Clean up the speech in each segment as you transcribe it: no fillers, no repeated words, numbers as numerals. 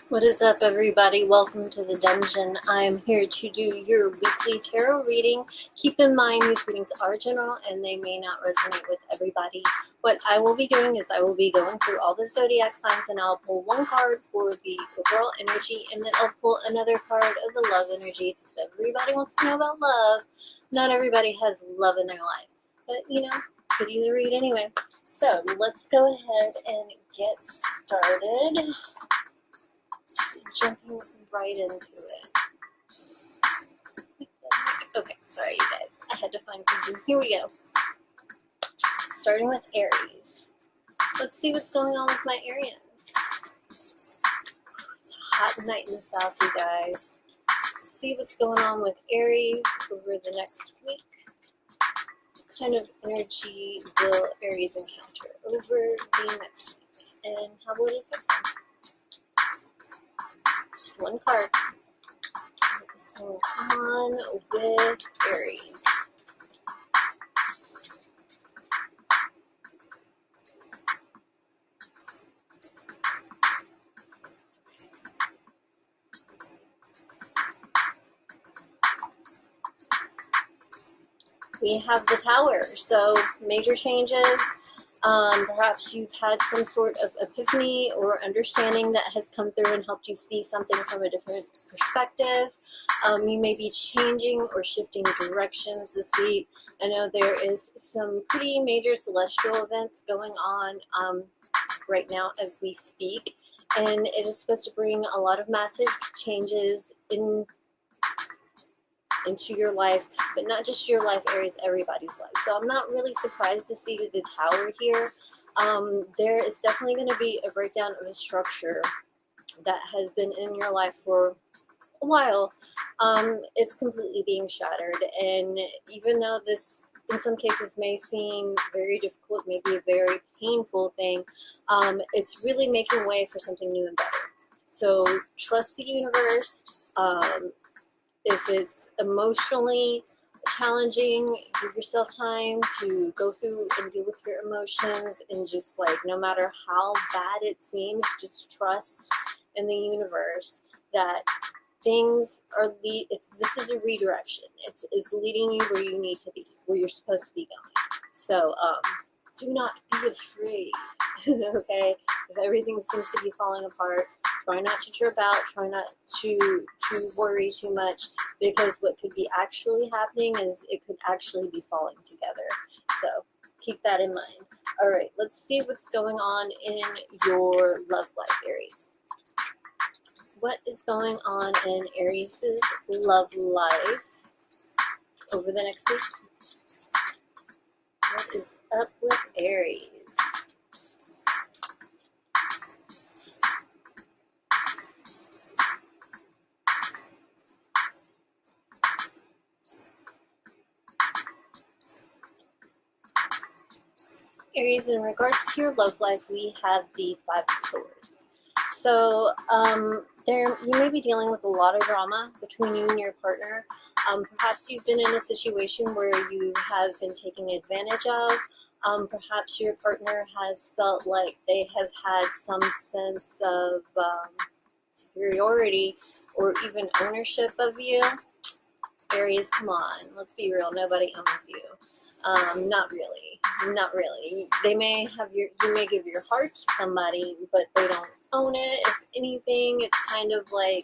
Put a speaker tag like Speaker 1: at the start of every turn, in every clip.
Speaker 1: What is up, everybody? Welcome to the dungeon. I am here to do your weekly tarot reading. Keep in mind these readings are general and they may not resonate with everybody. What I will be doing is I will be going through all the zodiac signs and I'll pull one card for the overall energy and then I'll pull another card of the love energy because everybody wants to know about love. Not everybody has love in their life, but you know, could either read anyway. So let's go ahead and get started. Jumping right into it. Okay, sorry you guys. I had to find something. Here we go. Starting with Aries. Let's see what's going on with my Arians. It's a hot night in the south, you guys. Let's see what's going on with Aries over the next week. What kind of energy will Aries encounter over the next week? And how will it affect them? Just one card. What's going on with Aries? We have the Tower, so major changes. Perhaps you've had some sort of epiphany or understanding that has come through and helped you see something from a different perspective. You may be changing or shifting directions this week. I know there is some pretty major celestial events going on right now as we speak, and it is supposed to bring a lot of massive changes into your life, but not just your life, Aries, everybody's life. So I'm not really surprised to see the Tower here. There is definitely going to be a breakdown of a structure that has been in your life for a while. It's completely being shattered, and even though this in some cases may seem very difficult, maybe a very painful thing, it's really making way for something new and better. So trust the universe. If it's emotionally challenging, give yourself time to go through and deal with your emotions, and just like, no matter how bad it seems, just trust in the universe that things are this is a redirection. It's leading you where you need to be, where you're supposed to be going. So do not be afraid. Okay, if everything seems to be falling apart, try not to trip out, try not to worry too much, because what could be actually happening is it could actually be falling together. So keep that in mind. All right, let's see what's going on in your love life, Aries. What is going on in Aries' love life over the next week? What is up with Aries? Aries, in regards to your love life, we have the Five of Swords. So you may be dealing with a lot of drama between you and your partner. Perhaps you've been in a situation where you have been taken advantage of. Perhaps your partner has felt like they have had some sense of superiority or even ownership of you. Aries, come on, let's be real. Nobody owns you. Not really. Not really. They may have you may give your heart to somebody, but they don't own it. If anything, it's kind of like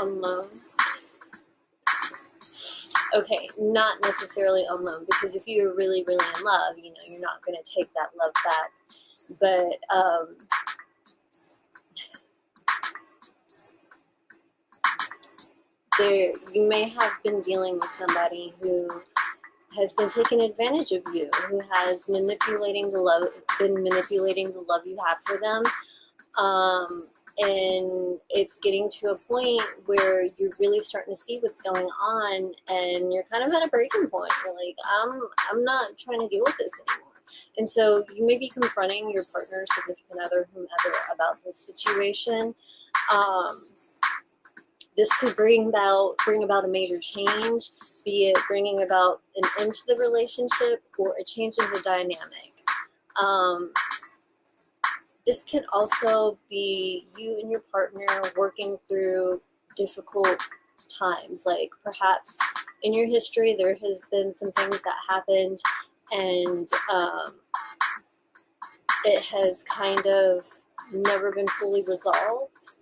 Speaker 1: on loan. Okay, not necessarily on loan, because if you're really, really in love, you know, you're not going to take that love back. But you may have been dealing with somebody who has been taking advantage of you, who has been manipulating the love you have for them. And it's getting to a point where you're really starting to see what's going on, and you're kind of at a breaking point. You're like, I'm not trying to deal with this anymore. And so you may be confronting your partner, significant other, whomever, about this situation. This could bring about a major change, be it bringing about an end to the relationship or a change in the dynamic. This can also be you and your partner working through difficult times. Like perhaps in your history, there has been some things that happened, and it has kind of never been fully resolved.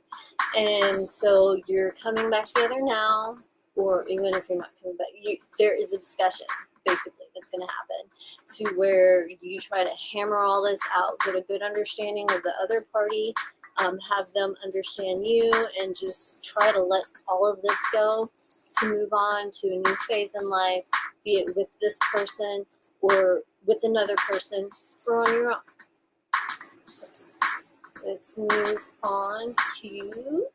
Speaker 1: And so you're coming back together now, or even if you're not coming back, there is a discussion basically that's going to happen, to where you try to hammer all this out, get a good understanding of the other party, have them understand you, and just try to let all of this go to move on to a new phase in life, be it with this person or with another person or on your own. Let's move on to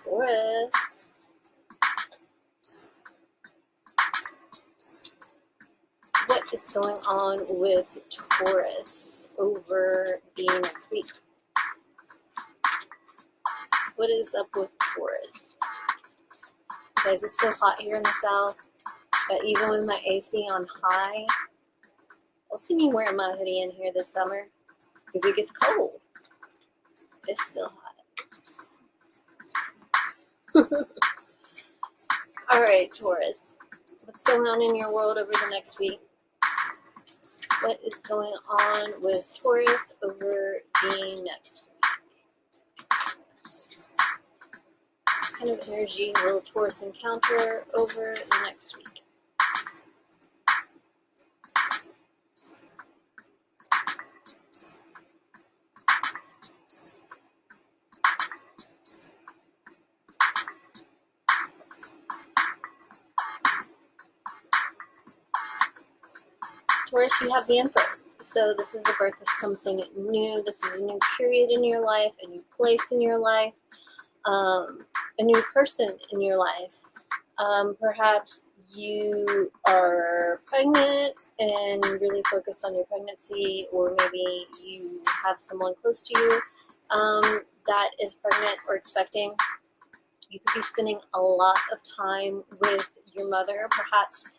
Speaker 1: Taurus. What is going on with Taurus over the next week? What is up with Taurus? Guys, it's so hot here in the south, but even with my AC on high, you'll see me wearing my hoodie in here this summer because it gets cold. It's still hot. Alright, Taurus. What's going on in your world over the next week? What is going on with Taurus over the next week? What kind of energy will Taurus encounter over the next week? Taurus, you have the Empress. So this is the birth of something new. This is a new period in your life, a new place in your life, a new person in your life. Perhaps you are pregnant and really focused on your pregnancy, or maybe you have someone close to you that is pregnant or expecting. You could be spending a lot of time with your mother. Perhaps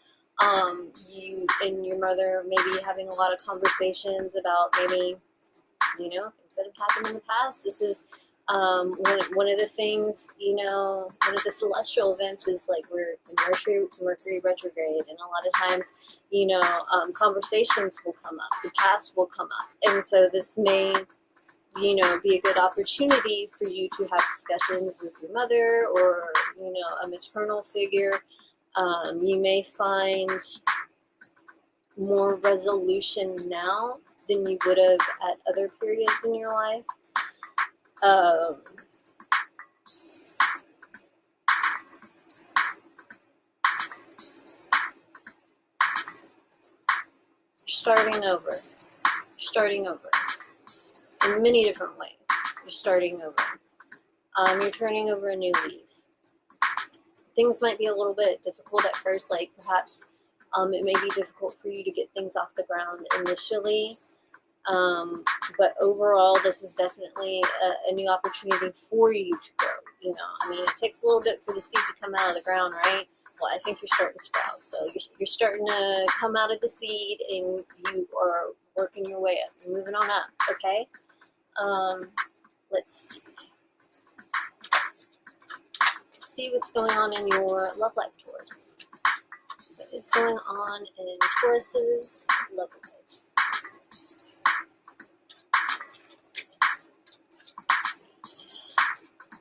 Speaker 1: you and your mother maybe having a lot of conversations about maybe, things that have happened in the past. This is one of the things, one of the celestial events is like we're in Mercury retrograde, and a lot of times, conversations will come up, the past will come up, and so this may, be a good opportunity for you to have discussions with your mother or, a maternal figure. You may find more resolution now than you would have at other periods in your life. Starting over in many different ways. You're starting over. You're turning over a new leaf. Things might be a little bit difficult at first, like perhaps it may be difficult for you to get things off the ground initially, but overall this is definitely a new opportunity for you to grow. It takes a little bit for the seed to come out of the ground, right? Well, I think you're starting to sprout, so you're starting to come out of the seed, and you are working your way up. You're moving on up, okay? Let's see what's going on in your love life, Taurus. What is going on in Taurus's love life?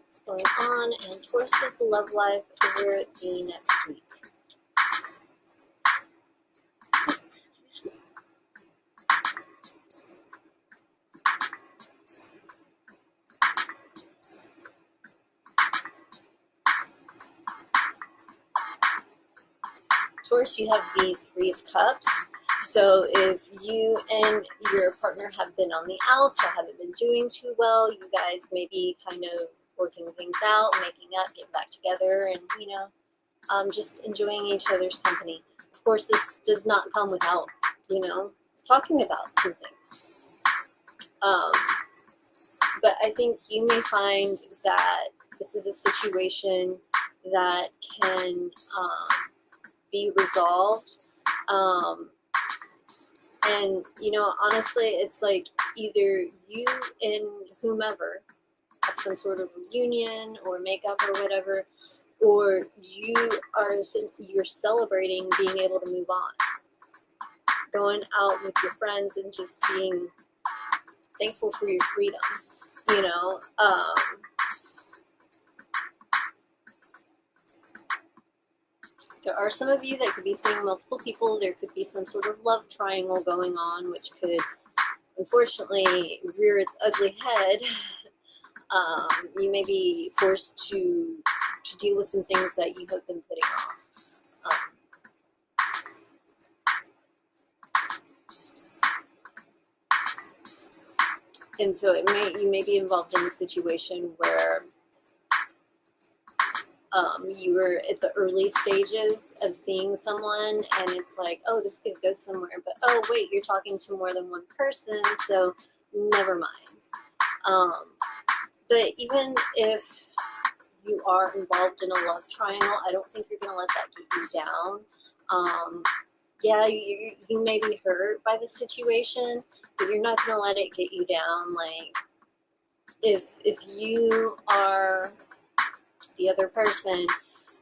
Speaker 1: What's going on in Taurus's love life over the next week? Taurus, you have the Three of Cups. So if you and your partner have been on the outs or haven't been doing too well, you guys may be kind of working things out, making up, getting back together, and, just enjoying each other's company. Of course, this does not come without, talking about some things. But I think you may find that this is a situation that can be resolved And, you know, honestly, it's like either you and whomever have some sort of reunion or makeup or whatever, or you're celebrating being able to move on, going out with your friends and just being thankful for your freedom, you know. There are some of you that could be seeing multiple people. There could be some sort of love triangle going on, which could unfortunately rear its ugly head. You may be forced to deal with some things that you have been putting off. And so you may be involved in a situation where you were at the early stages of seeing someone, and it's like, oh, this could go somewhere, but oh wait, you're talking to more than one person, so never mind. But even if you are involved in a love triangle, I don't think you're going to let that get you down. Yeah, you may be hurt by the situation, but you're not going to let it get you down. Like, if you are the other person,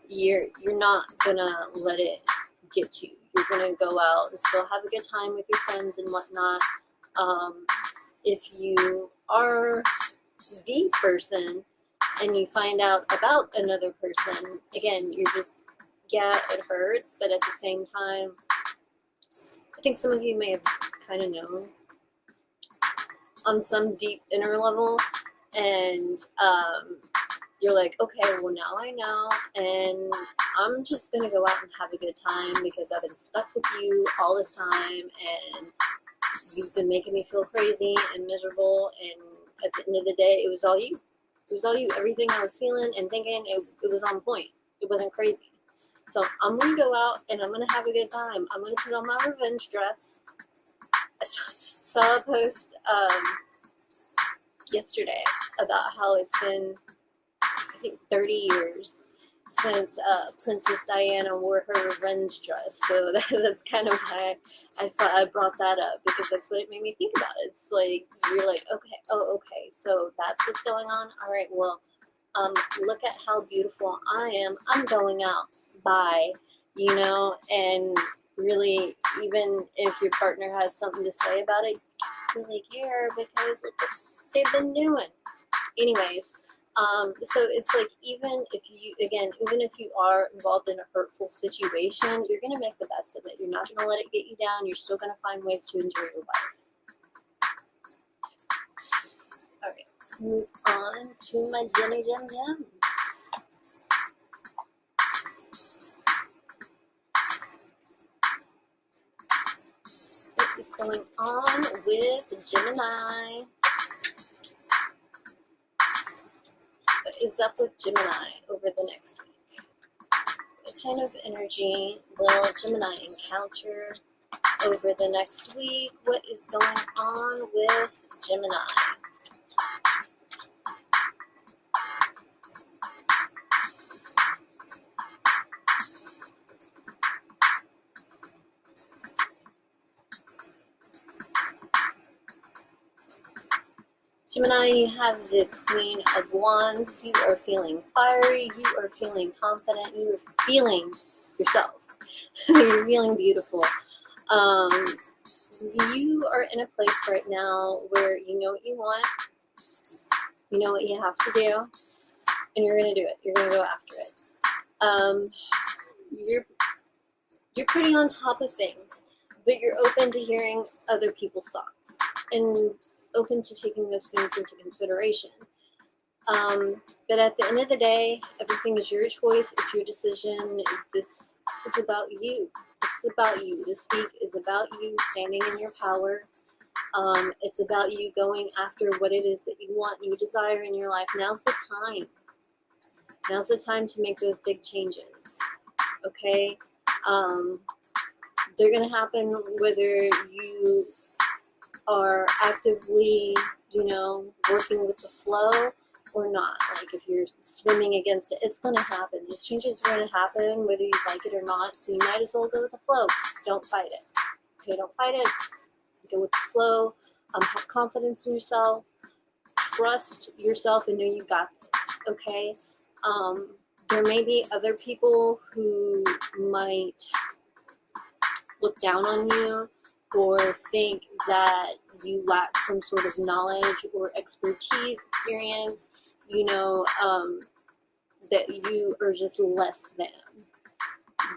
Speaker 1: you're not going to let it get to you. You're going to go out and still have a good time with your friends and whatnot. If you are the person and you find out about another person, again, you're just, yeah, it hurts, but at the same time, I think some of you may have kind of known on some deep inner level, and you're like, okay, well, now I know, and I'm just going to go out and have a good time because I've been stuck with you all the time, and you've been making me feel crazy and miserable, and at the end of the day, it was all you. It was all you. Everything I was feeling and thinking, it was on point. It wasn't crazy. So I'm going to go out and I'm going to have a good time. I'm going to put on my revenge dress. I saw a post yesterday about how it's been, I think, 30 years since Princess Diana wore her revenge dress. So that's kind of why I thought I brought that up, because that's what it made me think about. It's like, you're like, okay, so that's what's going on. All right, well, look at how beautiful I am. I'm going out. Bye. You know, and really, even if your partner has something to say about it, you really care, because look what they've been doing. Anyways, so it's like, even if you are involved in a hurtful situation, you're going to make the best of it. You're not going to let it get you down. You're still going to find ways to enjoy your life. All right, let's move on to my Jimmy Jam Jam. What is going on with Gemini? What is up with Gemini over the next week? What kind of energy will Gemini encounter over the next week? What is going on with Gemini? Gemini, you have the Queen of Wands. You are feeling fiery. You are feeling confident. You are feeling yourself. You're feeling beautiful. You are in a place right now where you know what you want. You know what you have to do. And you're going to do it. You're going to go after it. You're pretty on top of things, but you're open to hearing other people's thoughts and open to taking those things into consideration. But at the end of the day, everything is your choice. It's your decision. This is about you. This is about you. This week is about you standing in your power. It's about you going after what it is that you want and you desire in your life. Now's the time. Now's the time to make those big changes. Okay? They're going to happen whether you are actively, working with the flow or not. Like, if you're swimming against it, it's going to happen. These changes are going to happen whether you like it or not, so you might as well go with the flow. Don't fight it. Okay, don't fight it. Go with the flow. Have confidence in yourself. Trust yourself and know you got this, okay? There may be other people who might look down on you or think that you lack some sort of knowledge or expertise, experience, that you are just less than.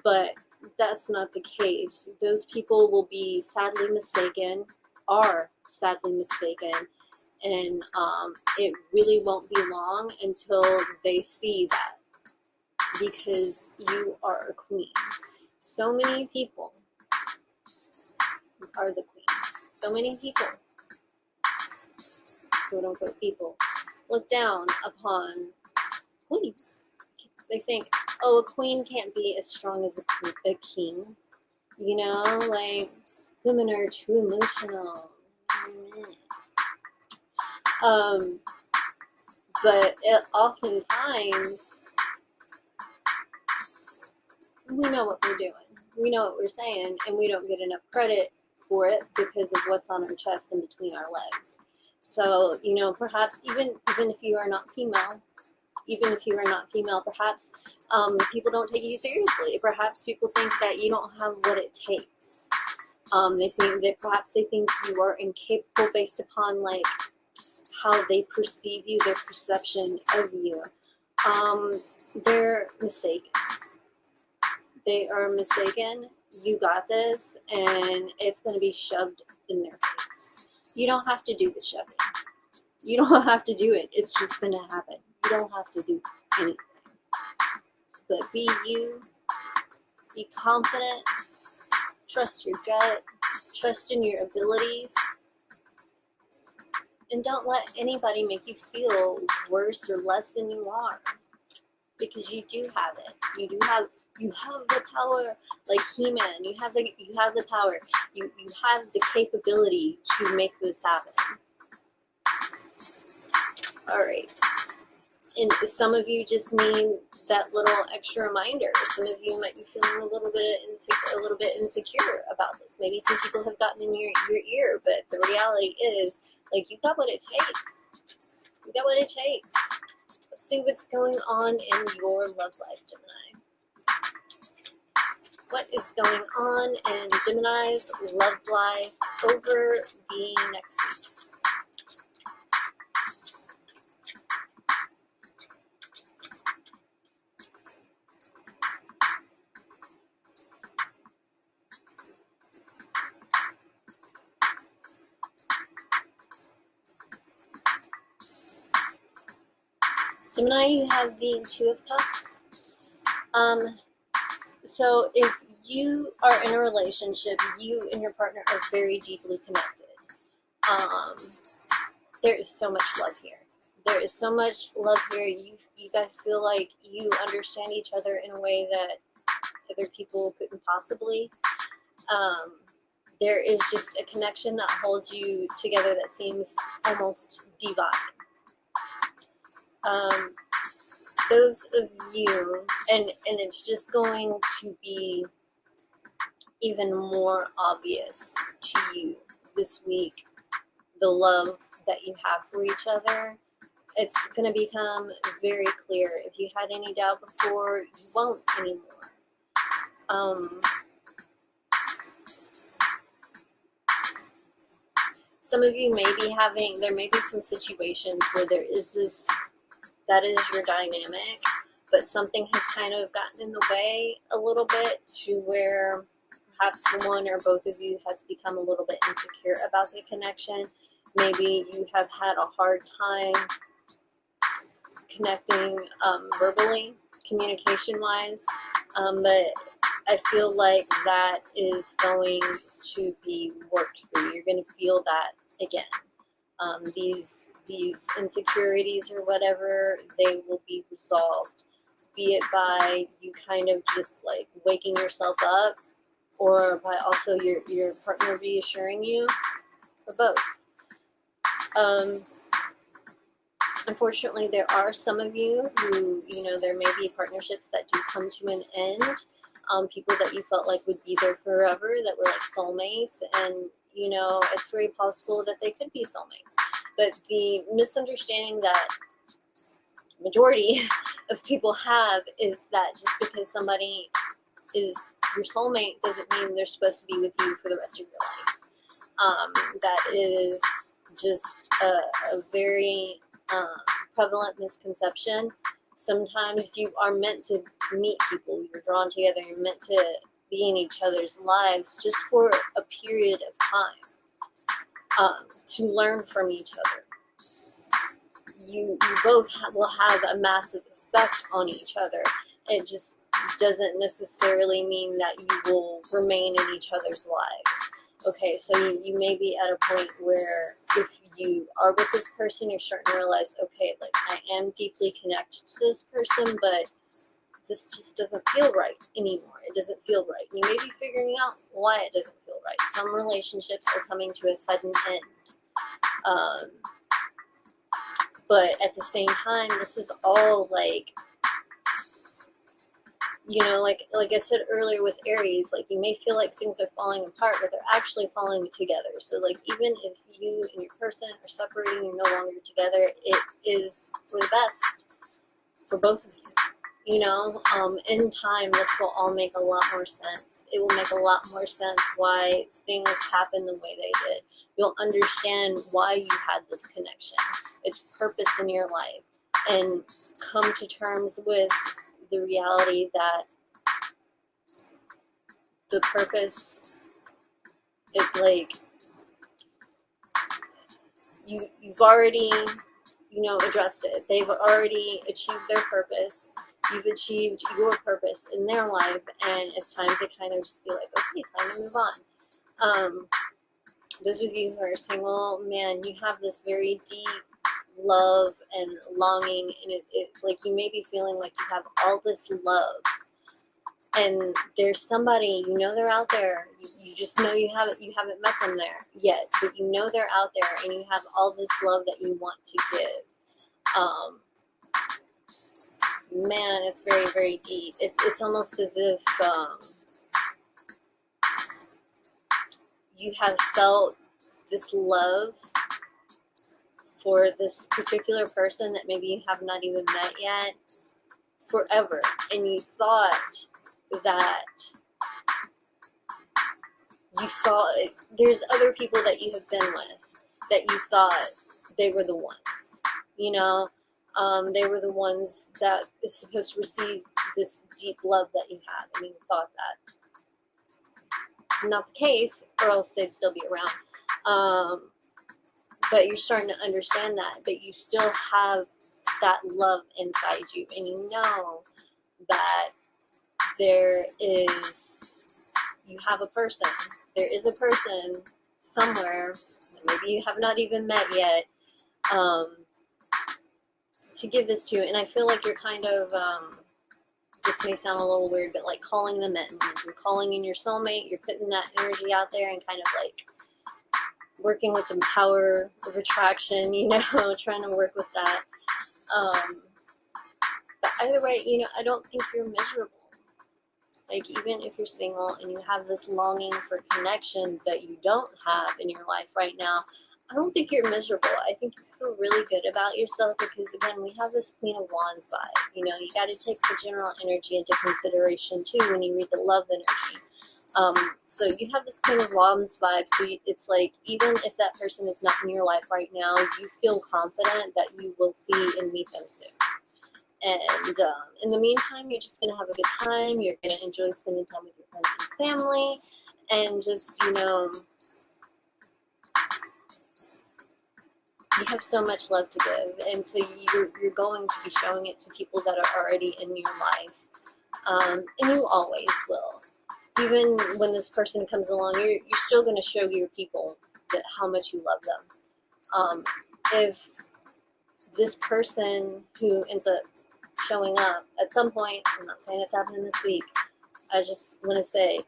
Speaker 1: But that's not the case. Those people will be sadly mistaken, are sadly mistaken, and it really won't be long until they see that, because you are a queen. So many people are the queen. So many people, quote unquote people, look down upon queens. They think, oh, a queen can't be as strong as a king. Like, women are too emotional. But oftentimes, we know what we're doing. We know what we're saying, and we don't get enough credit for it because of what's on our chest and between our legs. So, perhaps even if you are not female, perhaps people don't take you seriously. Perhaps people think that you don't have what it takes. They think you are incapable based upon like how they perceive you, their perception of you. They're mistaken. They are mistaken. You got this, and it's going to be shoved in their face. You don't have to do the shoving. You don't have to do it. It's just going to happen. You don't have to do anything. But be you. Be confident. Trust your gut. Trust in your abilities. And don't let anybody make you feel worse or less than you are. Because you do have it. You have the power, like He-Man. You have the power. You have the capability to make this happen. All right. And some of you just need that little extra reminder. Some of you might be feeling a little bit insecure about this. Maybe some people have gotten in your ear, but the reality is, like, you got what it takes. You got what it takes. Let's see what's going on in your love life, Gemini. What is going on in Gemini's love life over the next week? Gemini, you have the Two of Cups. So if you are in a relationship, you and your partner are very deeply connected. There is so much love here. There is so much love here. You guys feel like you understand each other in a way that other people couldn't possibly. There is just a connection that holds you together that seems almost divine. Those of you, and it's just going to be even more obvious to you this week, the love that you have for each other. It's going to become very clear. If you had any doubt before, you won't anymore. Some of you may be there may be some situations where there is this, that is your dynamic, but something has kind of gotten in the way a little bit to where perhaps one or both of you has become a little bit insecure about the connection. Maybe you have had a hard time connecting verbally, communication-wise, but I feel like that is going to be worked through. You're going to feel that again. These insecurities or whatever, they will be resolved, be it by you kind of just like waking yourself up, or by also your partner reassuring you, or both. Unfortunately, there are some of you who, there may be partnerships that do come to an end. People that you felt like would be there forever, that were like soulmates, and you know, it's very possible that they could be soulmates. But the misunderstanding that majority of people have is that just because somebody is your soulmate doesn't mean they're supposed to be with you for the rest of your life. That is just a very prevalent misconception. Sometimes you are meant to meet people, you're drawn together, you're meant to be in each other's lives just for a period of time, to learn from each other. You both will have a massive effect on each other. It just doesn't necessarily mean that you will remain in each other's lives. Okay, so you may be at a point where if you are with this person, you're starting to realize, okay, like I am deeply connected to this person, but this just doesn't feel right anymore. It doesn't feel right. You may be figuring out why it doesn't feel right. Some relationships are coming to a sudden end. But at the same time, this is all like, you know, like I said earlier with Aries, like you may feel like things are falling apart, but they're actually falling together. So like even if you and your person are separating, you're no longer together, it is for the best for both of you. You know, in time, this will all make a lot more sense. It will make a lot more sense why things happen the way they did. You'll understand why you had this connection, its purpose in your life, and come to terms with the reality that the purpose is like, you've already, you know, addressed it. They've already achieved their purpose. You've achieved your purpose in their life, and it's time to kind of just be like, okay, time to move on. Those of you who are single, man, you have this very deep love and longing, and it's like you may be feeling like you have all this love, and there's somebody, you know, they're out there. You just know you haven't met them there yet, but you know they're out there, and you have all this love that you want to give. Man, it's very, very deep. It's almost as if you have felt this love for this particular person that maybe you have not even met yet forever, and you thought that there's other people that you have been with that you thought they were the ones, you know. They were the ones that is supposed to receive this deep love that you had, and you thought that. Not the case, or else they'd still be around. But you're starting to understand that, but you still have that love inside you, and you know that you have a person. There is a person somewhere that maybe you have not even met yet, to give this to. And I feel like you're kind of, this may sound a little weird, but like calling them in. You're calling in your soulmate, you're putting that energy out there and kind of like working with the power of attraction, you know, trying to work with that. But either way, you know, I don't think you're miserable. Like, even if you're single and you have this longing for connection that you don't have in your life right now, I don't think you're miserable. I think you feel really good about yourself because, again, we have this Queen of Wands vibe. You know, you got to take the general energy into consideration, too, when you read the love energy. So you have this Queen of Wands vibe, so it's like, even if that person is not in your life right now, you feel confident that you will see and meet them soon. And in the meantime, you're just going to have a good time. You're going to enjoy spending time with your friends and family. And just, you know, you have so much love to give. And so you're going to be showing it to people that are already in your life. And you always will. Even when this person comes along, you're still going to show your people how much you love them. If this person who ends up showing up at some point, I'm not saying it's happening this week, I just want to say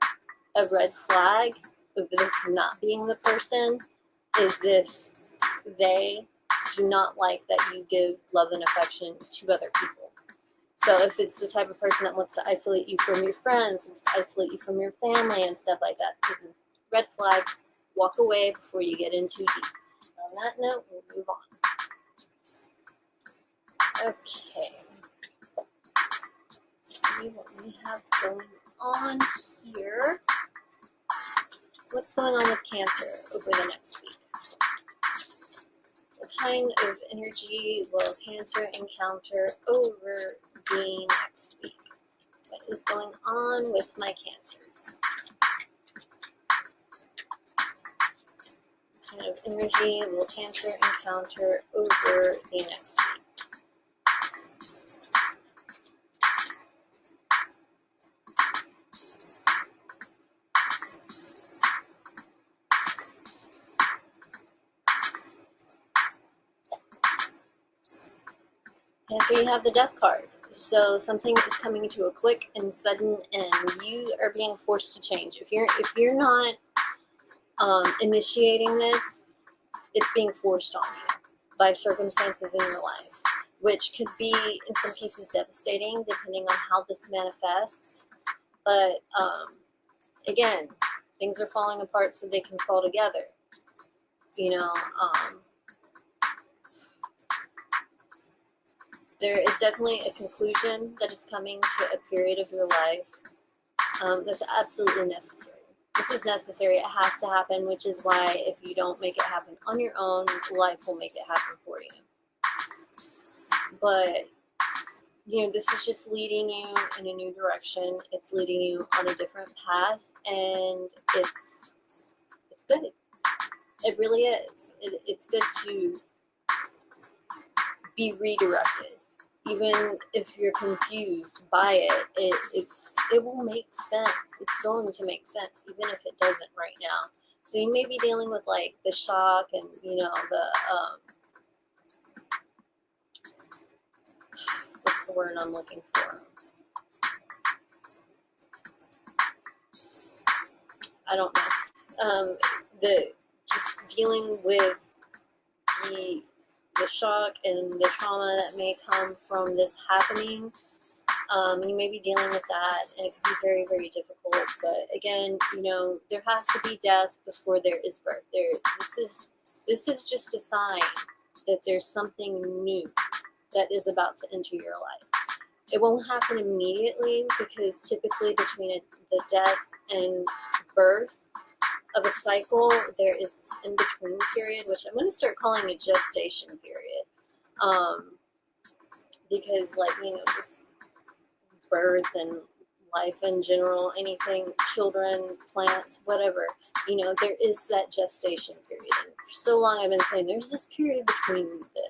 Speaker 1: a red flag of this not being the person is if they do not like that you give love and affection to other people. So if it's the type of person that wants to isolate you from your friends, wants to isolate you from your family and stuff like that, red flag, walk away before you get in too deep. On that note, we'll move on. Okay. Let's see what we have going on here. What's going on with Cancer over the next week? What kind of energy will Cancer encounter over the next week? What is going on with my Cancers? What kind of energy will Cancer encounter over the next week? Cancer, you have the Death card. So something is coming to a quick and sudden end. You are being forced to change. If you're not initiating this, it's being forced on you by circumstances in your life, which could be in some cases devastating depending on how this manifests. But again, things are falling apart so they can fall together. You know, there is definitely a conclusion that is coming to a period of your life that's absolutely necessary. This is necessary. It has to happen, which is why if you don't make it happen on your own, life will make it happen for you. But, you know, this is just leading you in a new direction. It's leading you on a different path, and it's good. It really is. It's good to be redirected. Even if you're confused by it will make sense. It's going to make sense, even if it doesn't right now. So you may be dealing with like the shock and, you know, the what's the word I'm looking for? I don't know. Just dealing with the shock and the trauma that may come from this happening. You may be dealing with that, and it can be very, very difficult. But again, you know, there has to be death before there is birth. This is just a sign that there's something new that is about to enter your life. It won't happen immediately because typically between the death and birth of a cycle, there is this in-between period, which I'm going to start calling a gestation period. Because, like, you know, just birth and life in general, anything, children, plants, whatever, you know, there is that gestation period. And for so long I've been saying there's this period between the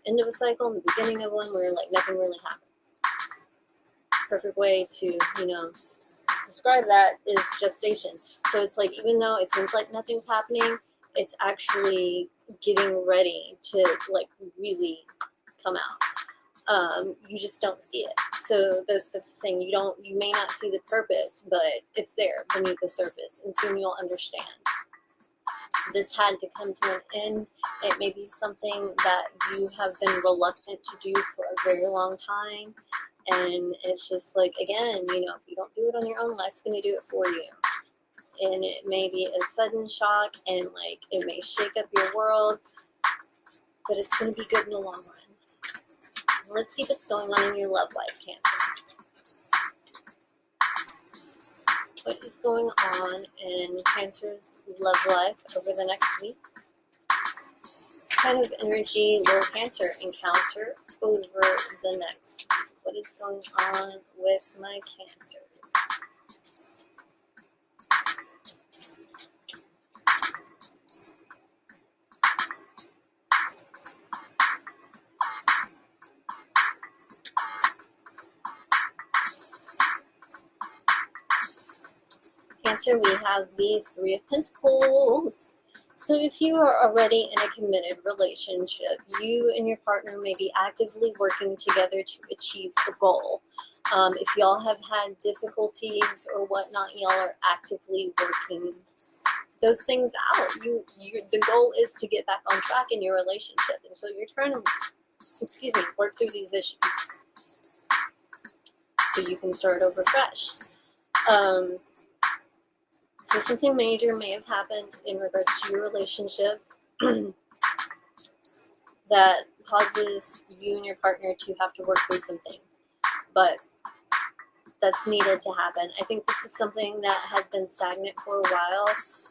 Speaker 1: end of a cycle and the beginning of one where, like, nothing really happens. Perfect way to, you know, describe that is gestation. So it's like, even though it seems like nothing's happening, it's actually getting ready to, like, really come out. You just don't see it. So that's the thing. You may not see the purpose, but it's there beneath the surface, and soon you'll understand. This had to come to an end. It may be something that you have been reluctant to do for a very long time. And it's just like, again, you know, if you don't do it on your own, life's going to do it for you. And it may be a sudden shock, and, like, it may shake up your world, but it's going to be good in the long run. Let's see what's going on in your love life, Cancer. What is going on in Cancer's love life over the next week? What kind of energy will Cancer encounter over the next week? What is going on with my Cancers? Cancer, we have the Three of Pentacles. So if you are already in a committed relationship, you and your partner may be actively working together to achieve a goal. If y'all have had difficulties or whatnot, y'all are actively working those things out. The goal is to get back on track in your relationship. And so you're trying to, work through these issues so you can start over fresh. So something major may have happened in regards to your relationship that causes you and your partner to have to work through some things. But that's needed to happen. I think this is something that has been stagnant for a while.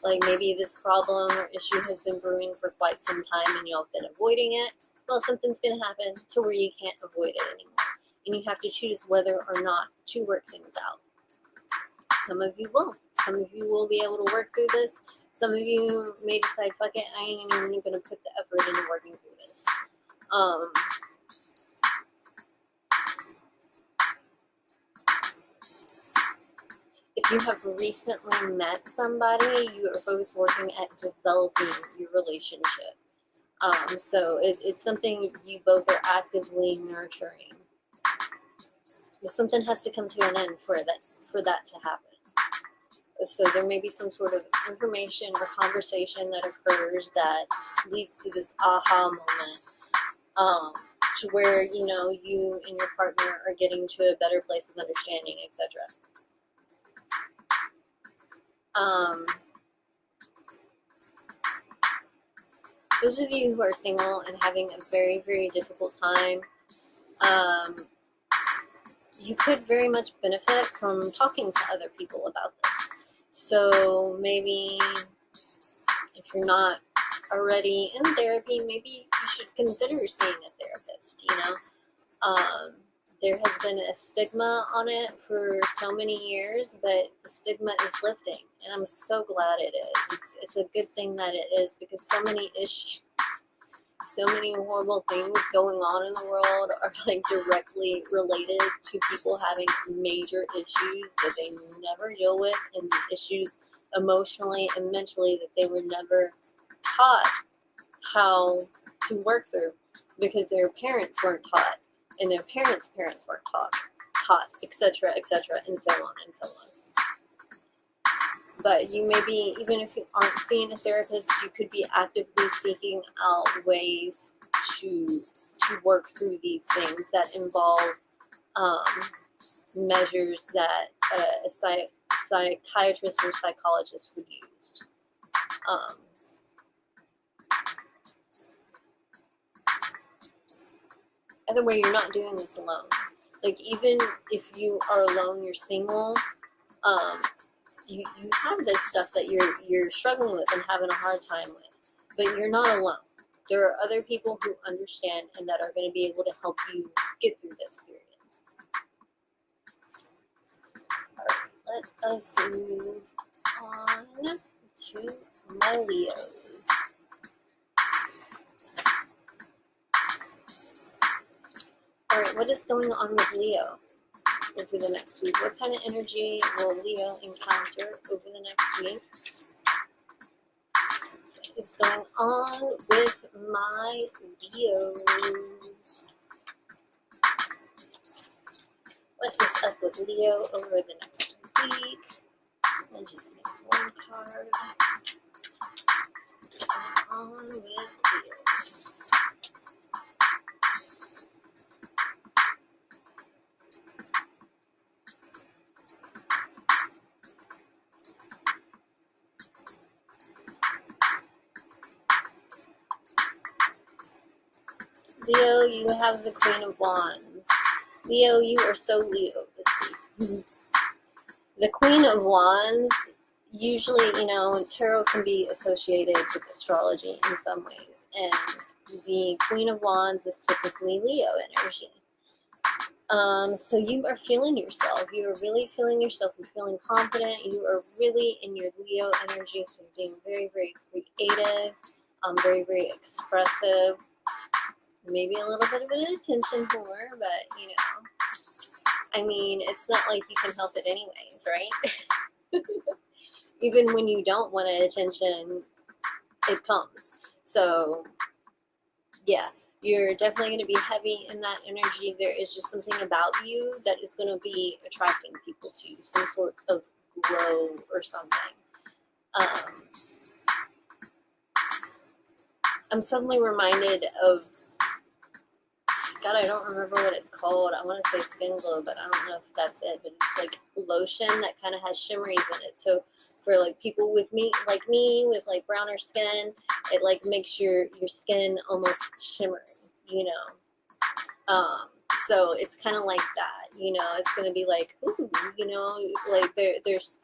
Speaker 1: Like maybe this problem or issue has been brewing for quite some time and y'all have been avoiding it. Well, something's going to happen to where you can't avoid it anymore. And you have to choose whether or not to work things out. Some of you will. Some of you will be able to work through this. Some of you may decide, fuck it, I ain't even going to put the effort into working through this. If you have recently met somebody, you are both working at developing your relationship. So it's something you both are actively nurturing. But something has to come to an end for that to happen. So there may be some sort of information or conversation that occurs that leads to this aha moment, to where, you know, you and your partner are getting to a better place of understanding, etc. Those of you who are single and having a very, very difficult time, you could very much benefit from talking to other people about this. So maybe if you're not already in therapy, maybe you should consider seeing a therapist, you know. There has been a stigma on it for so many years, but the stigma is lifting, and I'm so glad it is. It's a good thing that it is, because so many issues, so many horrible things going on in the world are like directly related to people having major issues that they never deal with, and issues emotionally and mentally that they were never taught how to work through, because their parents weren't taught, and their parents' parents weren't taught, etc., etc., and so on and so on. But you may be, even if you aren't seeing a therapist, you could be actively seeking out ways to work through these things that involve measures that a psychiatrist or psychologist would use. Either way, you're not doing this alone. Like, even if you are alone, you're single, you have this stuff that you're struggling with and having a hard time with, but you're not alone. There are other people who understand and that are going to be able to help you get through this period. Alright, let us move on to my Leos. Alright, what is going on with Leo over the next week? What kind of energy will Leo encounter over the next week? What is going on with my Leos? What is up with Leo over the next week? I just need one card. What's going on with Leo? Leo, you have the Queen of Wands. Leo, you are so Leo this week. The Queen of Wands, usually, you know, tarot can be associated with astrology in some ways. And the Queen of Wands is typically Leo energy. So you are feeling yourself. You are really feeling yourself. You're feeling confident. You are really in your Leo energy. So you're being very, very creative, very, very expressive. Maybe a little bit of an attention whore, but, you know, I mean, it's not like you can help it anyways, right? Even when you don't want attention, it comes. So, yeah, you're definitely going to be heavy in that energy. There is just something about you that is going to be attracting people to you, some sort of glow or something. I'm suddenly reminded of God, I don't remember what it's called. I want to say Skin Glow, but I don't know if that's it. But it's like lotion that kind of has shimmeries in it. So for like people with me, like me, with like browner skin, it like makes your skin almost shimmery, you know. So it's kind of like that, you know. It's gonna be like, ooh, you know, like there's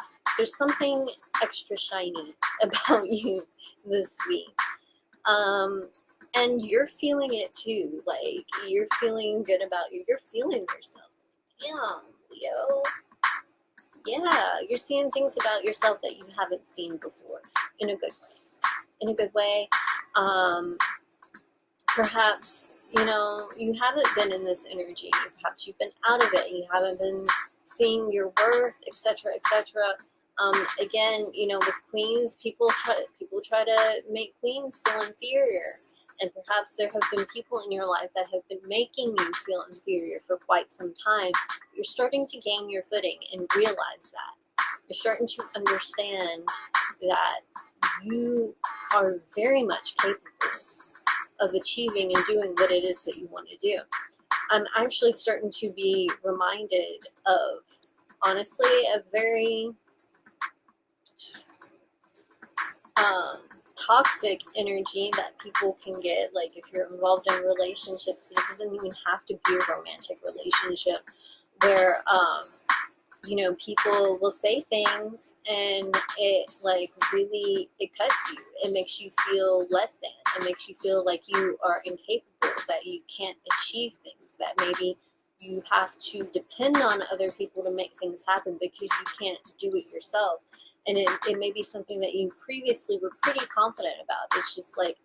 Speaker 1: something extra shiny about you this week. And you're feeling it too. Like, you're feeling good about you. You're feeling yourself. Yeah, Leo. Yeah, you're seeing things about yourself that you haven't seen before in a good way. In a good way. Perhaps, you know, you haven't been in this energy. Perhaps you've been out of it and you haven't been seeing your worth, etc., etc. Again, you know, with queens, people try to make queens feel inferior, and perhaps there have been people in your life that have been making you feel inferior for quite some time. You're starting to gain your footing and realize that. You're starting to understand that you are very much capable of achieving and doing what it is that you want to do. I'm actually starting to be reminded of, honestly, a very toxic energy that people can get. Like, if you're involved in relationships, it doesn't even have to be a romantic relationship, where you know, people will say things and it like really, it cuts you. It makes you feel less than. It makes you feel like you are incapable, that you can't achieve things, that maybe you have to depend on other people to make things happen because you can't do it yourself. And it may be something that you previously were pretty confident about. It's just like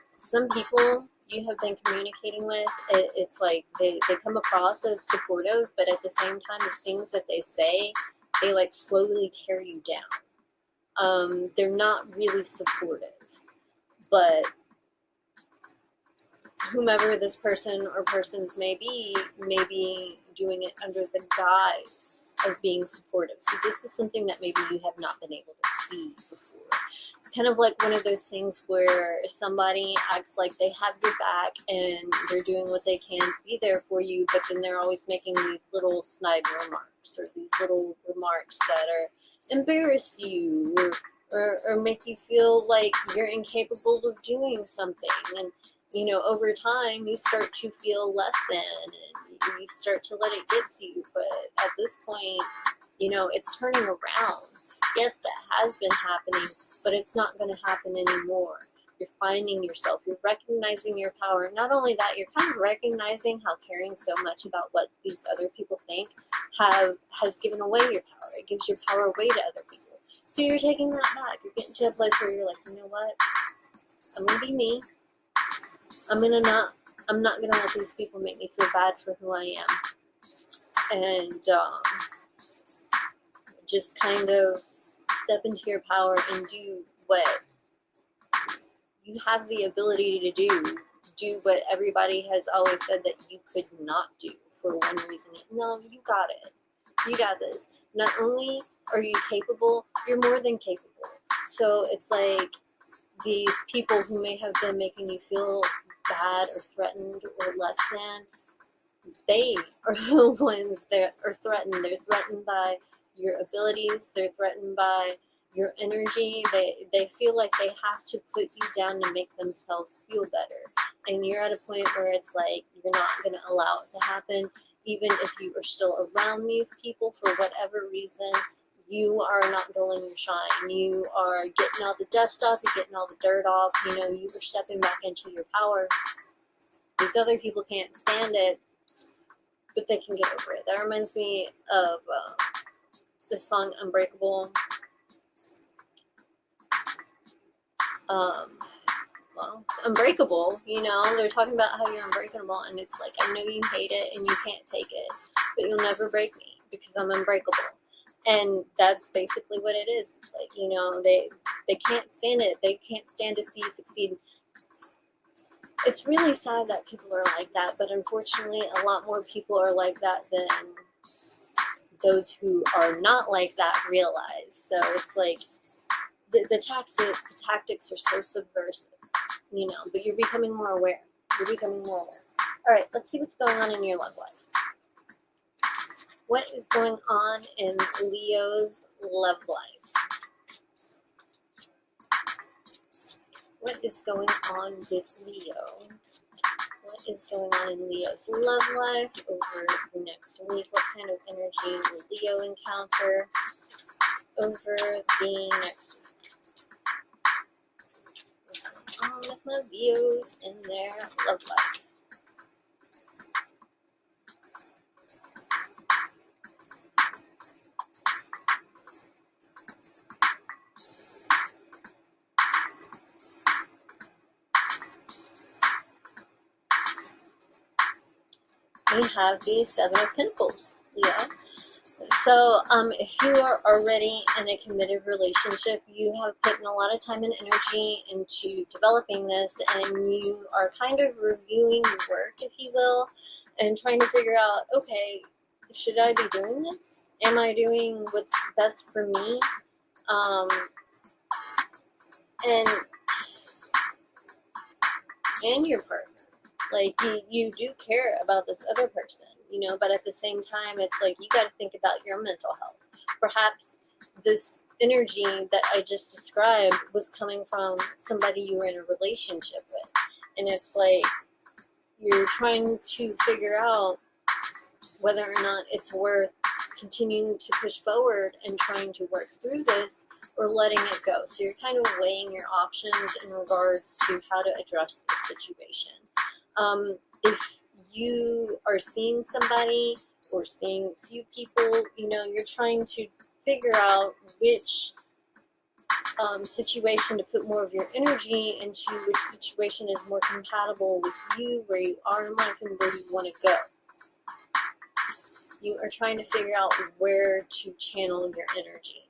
Speaker 1: some people you have been communicating with, it's like they come across as supportive, but at the same time, the things that they say, they like slowly tear you down. They're not really supportive, but whomever this person or persons may be doing it under the guise of being supportive. So this is something that maybe you have not been able to see before. It's kind of like one of those things where somebody acts like they have your back and they're doing what they can to be there for you, but then they're always making these little snide remarks, or these little remarks that are embarrass you, or make you feel like you're incapable of doing something. And you know, over time, you start to feel less than, and you start to let it get to you. But at this point, you know, it's turning around. Yes, that has been happening, but it's not going to happen anymore. You're finding yourself. You're recognizing your power. Not only that, you're kind of recognizing how caring so much about what these other people think has given away your power. It gives your power away to other people. So you're taking that back. You're getting to a place where you're like, you know what? I'm going to be me. I'm not gonna let these people make me feel bad for who I am, and just kind of step into your power and do what you have the ability to do what everybody has always said that you could not do for one reason. No, you got it. You got this. Not only are you capable, you're more than capable. So it's like these people who may have been making you feel bad or threatened or less than, they are the ones that are threatened. They're threatened by your abilities. They're threatened by your energy. They feel like they have to put you down to make themselves feel better. And you're at a point where it's like you're not going to allow it to happen. Even if you are still around these people for whatever reason, you are not dulling your shine. You are getting all the dust off. You're getting all the dirt off. You know, you are stepping back into your power. These other people can't stand it, but they can get over it. That reminds me of the song Unbreakable. Well, unbreakable, you know, they're talking about how you're unbreakable, and it's like, I know you hate it and you can't take it, but you'll never break me because I'm unbreakable. And that's basically what it is. It's like, you know, they can't stand it. They can't stand to see you succeed. It's really sad that people are like that, but unfortunately, a lot more people are like that than those who are not like that realize. So it's like the tactics are so subversive, you know, but you're becoming more aware. You're becoming more aware. All right, let's see what's going on in your love life. What is going on in Leo's love life? What is going on with Leo? What is going on in Leo's love life over the next week? What kind of energy will Leo encounter over the next week? What's going on with my Leos in their love life? We have the Seven of Pentacles, Leo. So, if you are already in a committed relationship, you have put in a lot of time and energy into developing this, and you are kind of reviewing your work, if you will, and trying to figure out, okay, should I be doing this? Am I doing what's best for me? And your partner. Like, you do care about this other person, you know, but at the same time, it's like you got to think about your mental health. Perhaps this energy that I just described was coming from somebody you were in a relationship with. And it's like you're trying to figure out whether or not it's worth continuing to push forward and trying to work through this or letting it go. So you're kind of weighing your options in regards to how to address the situation. If you are seeing somebody or seeing a few people, you know, you're trying to figure out which situation to put more of your energy into, which situation is more compatible with you, where you are in life and where you want to go. You are trying to figure out where to channel your energy.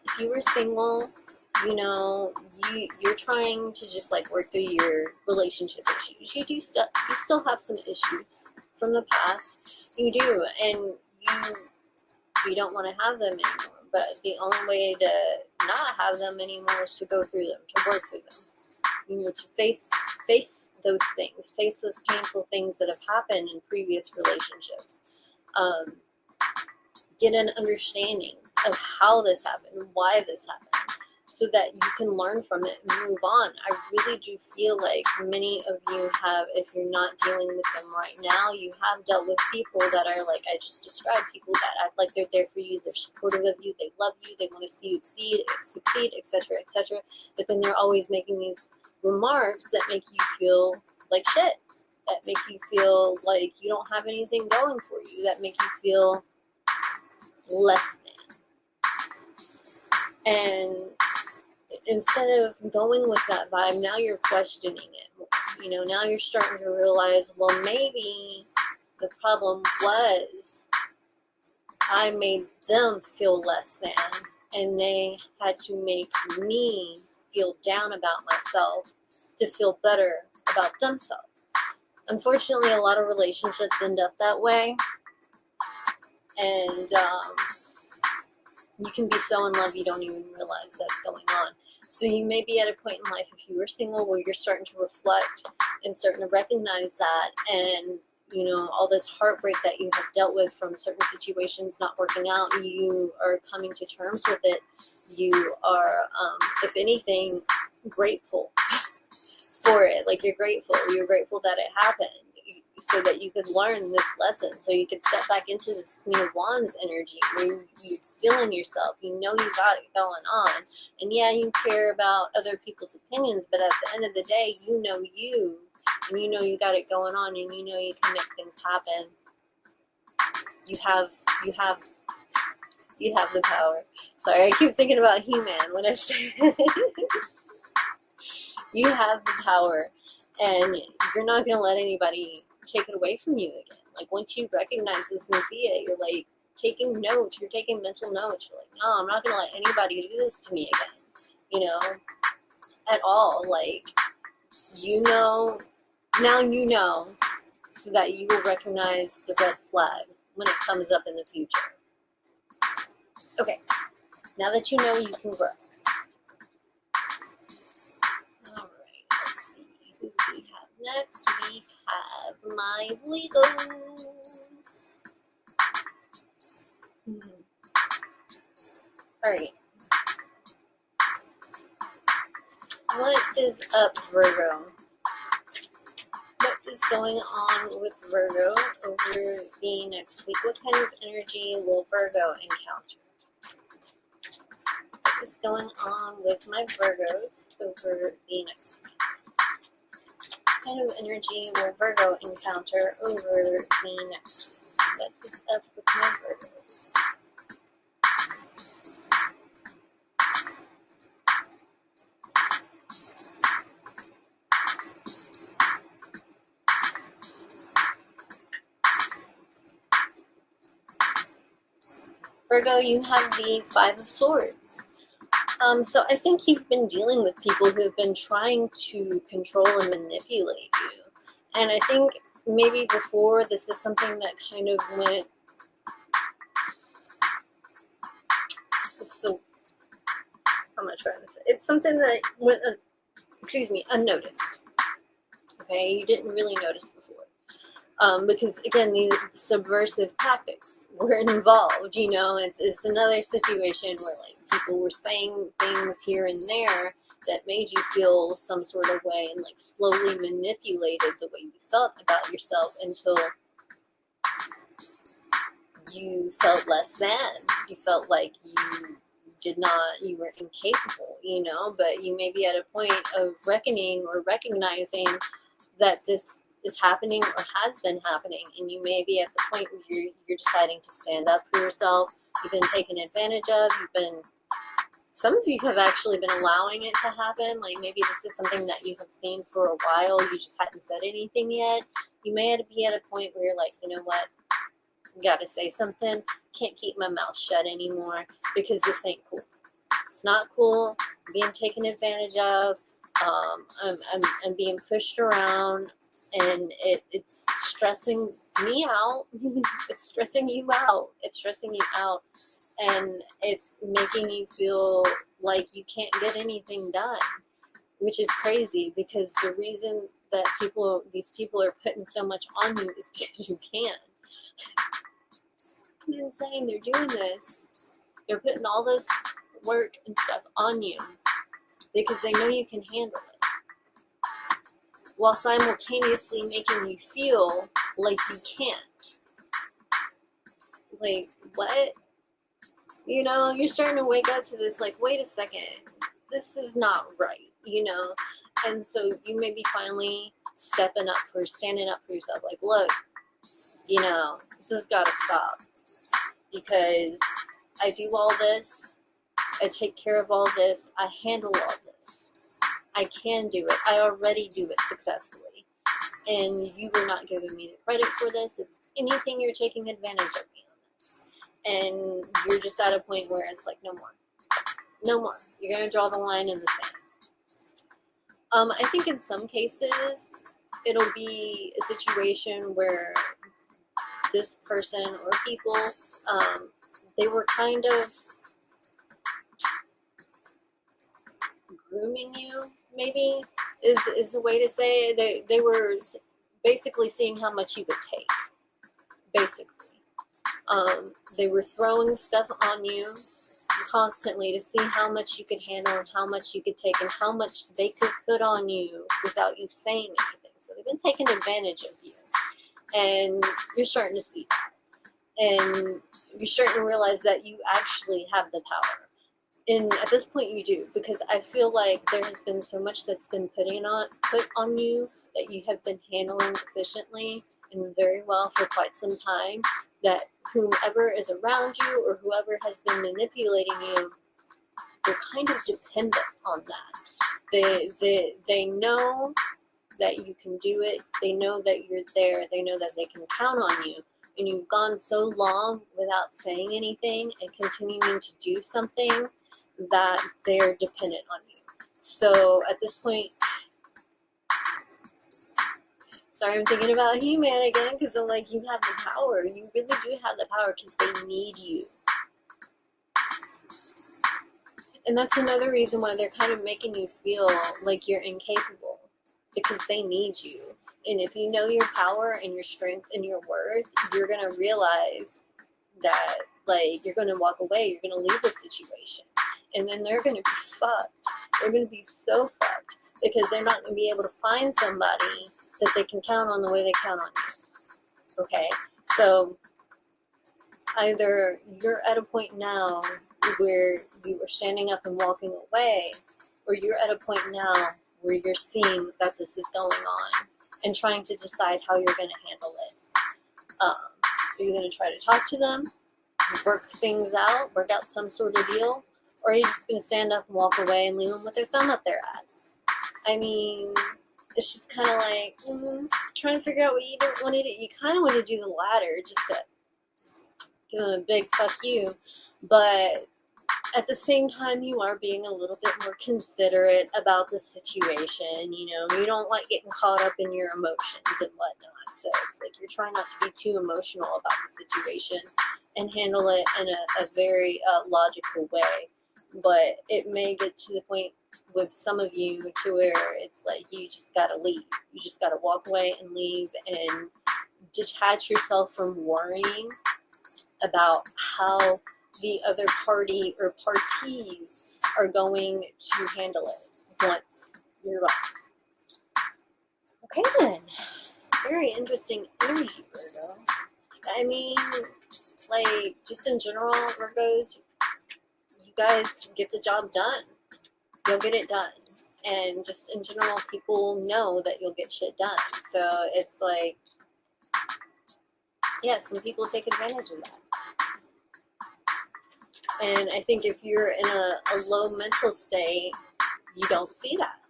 Speaker 1: If you were single, you know, you're trying to just like work through your relationship issues. You still have some issues from the past. You do, and you don't want to have them anymore. But the only way to not have them anymore is to go through them, to work through them. You know, to face those things, face those painful things that have happened in previous relationships. Get an understanding of how this happened, why this happened, so that you can learn from it and move on. I really do feel like many of you have, if you're not dealing with them right now, you have dealt with people that are like I just described, people that act like they're there for you, they're supportive of you, they love you, they want to see you succeed, etc., etc. But then they're always making these remarks that make you feel like shit, that make you feel like you don't have anything going for you, that make you feel less than. And instead of going with that vibe, now you're questioning it. You know, now you're starting to realize, well, maybe the problem was I made them feel less than, and they had to make me feel down about myself to feel better about themselves. Unfortunately, a lot of relationships end up that way, and you can be so in love you don't even realize that's going on. So you may be at a point in life, if you were single, where you're starting to reflect and starting to recognize that, and you know, all this heartbreak that you have dealt with from certain situations not working out, you are coming to terms with it. You are, if anything, grateful for it. Like you're grateful that it happened, so that you could learn this lesson, so you could step back into this Queen of Wands energy where you're feeling yourself, you know you got it going on. And yeah, you care about other people's opinions, but at the end of the day, you know you, and you know you got it going on, and you know you can make things happen. You have the power. Sorry, I keep thinking about He-Man when I say you have the power, and you're not going to let anybody take it away from you again. Like, once you recognize this and see it, you're like taking notes, you're taking mental notes. You're like, no, I'm not going to let anybody do this to me again, you know, at all. Like, you know, now you know, so that you will recognize the red flag when it comes up in the future. Okay, now that you know, you can grow. Next, we have my Legos. Alright. What is up, Virgo? What is going on with Virgo over the next week? What kind of energy will Virgo encounter? What is going on with my Virgos over the next week? What kind of energy will Virgo encounter over the next week? What is up with my Virgos? Virgo, you have the Five of Swords. So I think you've been dealing with people who've been trying to control and manipulate you. And I think maybe before this is something that kind of went, how am I trying to say? It's something that went, unnoticed. Okay, you didn't really notice before. Because again, these subversive tactics were involved. You know, it's another situation where like people were saying things here and there that made you feel some sort of way and like slowly manipulated the way you felt about yourself until you felt less than. You felt like you were incapable, you know, but you may be at a point of reckoning or recognizing that this is happening or has been happening, and you may be at the point where you're deciding to stand up for yourself. You've been taken advantage of. Some of you have actually been allowing it to happen. Like maybe this is something that you have seen for a while. You just hadn't said anything yet. You may be at a point where you're like, you know what? Gotta say something. Can't keep my mouth shut anymore because this ain't cool. It's not cool. I'm being taken advantage of. I'm being pushed around, and it's stressing me out. It's stressing you out. It's stressing you out, and it's making you feel like you can't get anything done, which is crazy because the reason that these people are putting so much on you is because you can. I'm insane. They're doing this. They're putting all this work and stuff on you because they know you can handle it, while simultaneously making you feel like you can't. Like, what? You know, you're starting to wake up to this, like, wait a second, this is not right, you know? And so you may be finally standing up for yourself. Like, look, you know, this has got to stop because I do all this. I take care of all this. I handle all this. I can do it. I already do it successfully. And you were not giving me the credit for this. If anything, you're taking advantage of me on this. And you're just at a point where it's like, no more. No more. You're going to draw the line in the sand. I think in some cases, it'll be a situation where this person or people, they were kind of grooming you, maybe, is the way to say it. They were basically seeing how much you would take, basically. They were throwing stuff on you constantly to see how much you could handle and how much you could take and how much they could put on you without you saying anything. So they've been taking advantage of you. And you're starting to see that. And you're starting to realize that you actually have the power. And at this point you do, because I feel like there has been so much that's been put on you that you have been handling efficiently and very well for quite some time, that whomever is around you or whoever has been manipulating you, they're kind of dependent on that. They know that you can do it. They know that you're there. They know that they can count on you. And you've gone so long without saying anything and continuing to do something that they're dependent on you. So at this point, sorry, I'm thinking about He-Man again because I'm like, you have the power. You really do have the power because they need you. And that's another reason why they're kind of making you feel like you're incapable. because they need you. And if you know your power and your strength and your worth, you're going to realize that, like, you're going to walk away, you're going to leave the situation. And then they're going to be fucked. They're going to be so fucked because they're not going to be able to find somebody that they can count on the way they count on you. Okay? So either you're at a point now where you are standing up and walking away, or you're at a point now where you're seeing that this is going on and trying to decide how you're going to handle it. Are you going to try to talk to them, work things out, work out some sort of deal, or are you just going to stand up and walk away and leave them with their thumb up their ass? I mean, it's just kind of like trying to figure out what you don't want to do. You kind of want to do the latter, just to give them a big fuck you, but at the same time, you are being a little bit more considerate about the situation. You know, you don't like getting caught up in your emotions and whatnot. So it's like you're trying not to be too emotional about the situation and handle it in a very logical way. But it may get to the point with some of you to where it's like you just gotta leave. You just gotta walk away and leave and detach yourself from worrying about how the other party or parties are going to handle it once you're gone. Okay then. Very interesting energy, Virgo. I mean, like, just in general, Virgos, you guys get the job done. You'll get it done. And just in general, people know that you'll get shit done. So it's like, yeah, some people take advantage of that. And I think if you're in a low mental state, you don't see that.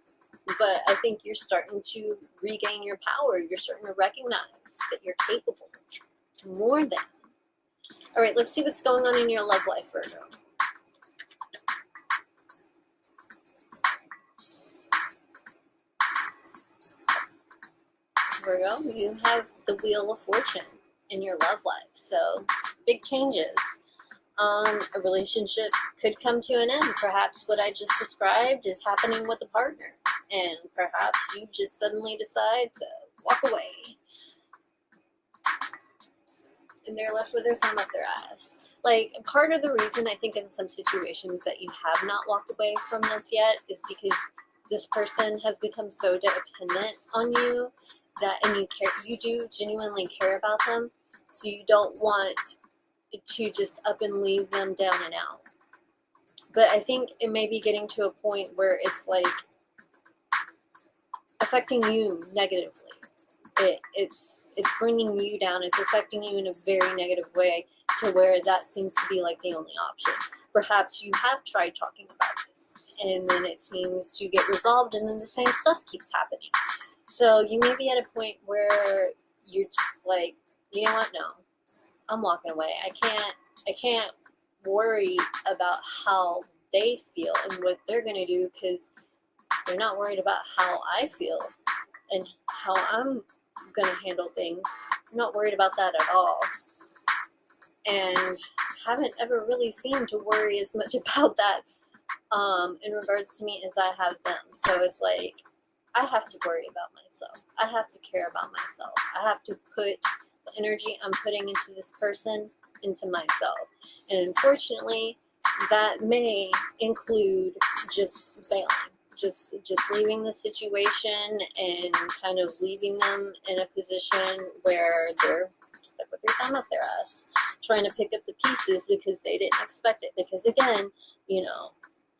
Speaker 1: But I think you're starting to regain your power. You're starting to recognize that you're capable. More than. All right, let's see what's going on in your love life, Virgo. Virgo, you have the Wheel of Fortune in your love life. So, big changes. A relationship could come to an end. Perhaps what I just described is happening with a partner. And perhaps you just suddenly decide to walk away. And they're left with their thumb up their ass. Like, part of the reason I think in some situations that you have not walked away from this yet is because this person has become so dependent on you that, and you do genuinely care about them, so you don't want to just up and leave them down and out. But I think it may be getting to a point where it's like affecting you negatively. It's bringing you down. It's affecting you in a very negative way to where that seems to be like the only option. Perhaps you have tried talking about this and then it seems to get resolved and then the same stuff keeps happening. So you may be at a point where you're just like, you know what, no, I'm walking away. I can't worry about how they feel and what they're going to do because they're not worried about how I feel and how I'm going to handle things. I'm not worried about that at all. And haven't ever really seemed to worry as much about that in regards to me as I have them. So it's like, I have to worry about myself. I have to care about myself. I have to put the energy I'm putting into this person into myself. And unfortunately, that may include just bailing. Just leaving the situation and kind of leaving them in a position where they're stuck with their thumb up their ass, trying to pick up the pieces because they didn't expect it. Because again, you know,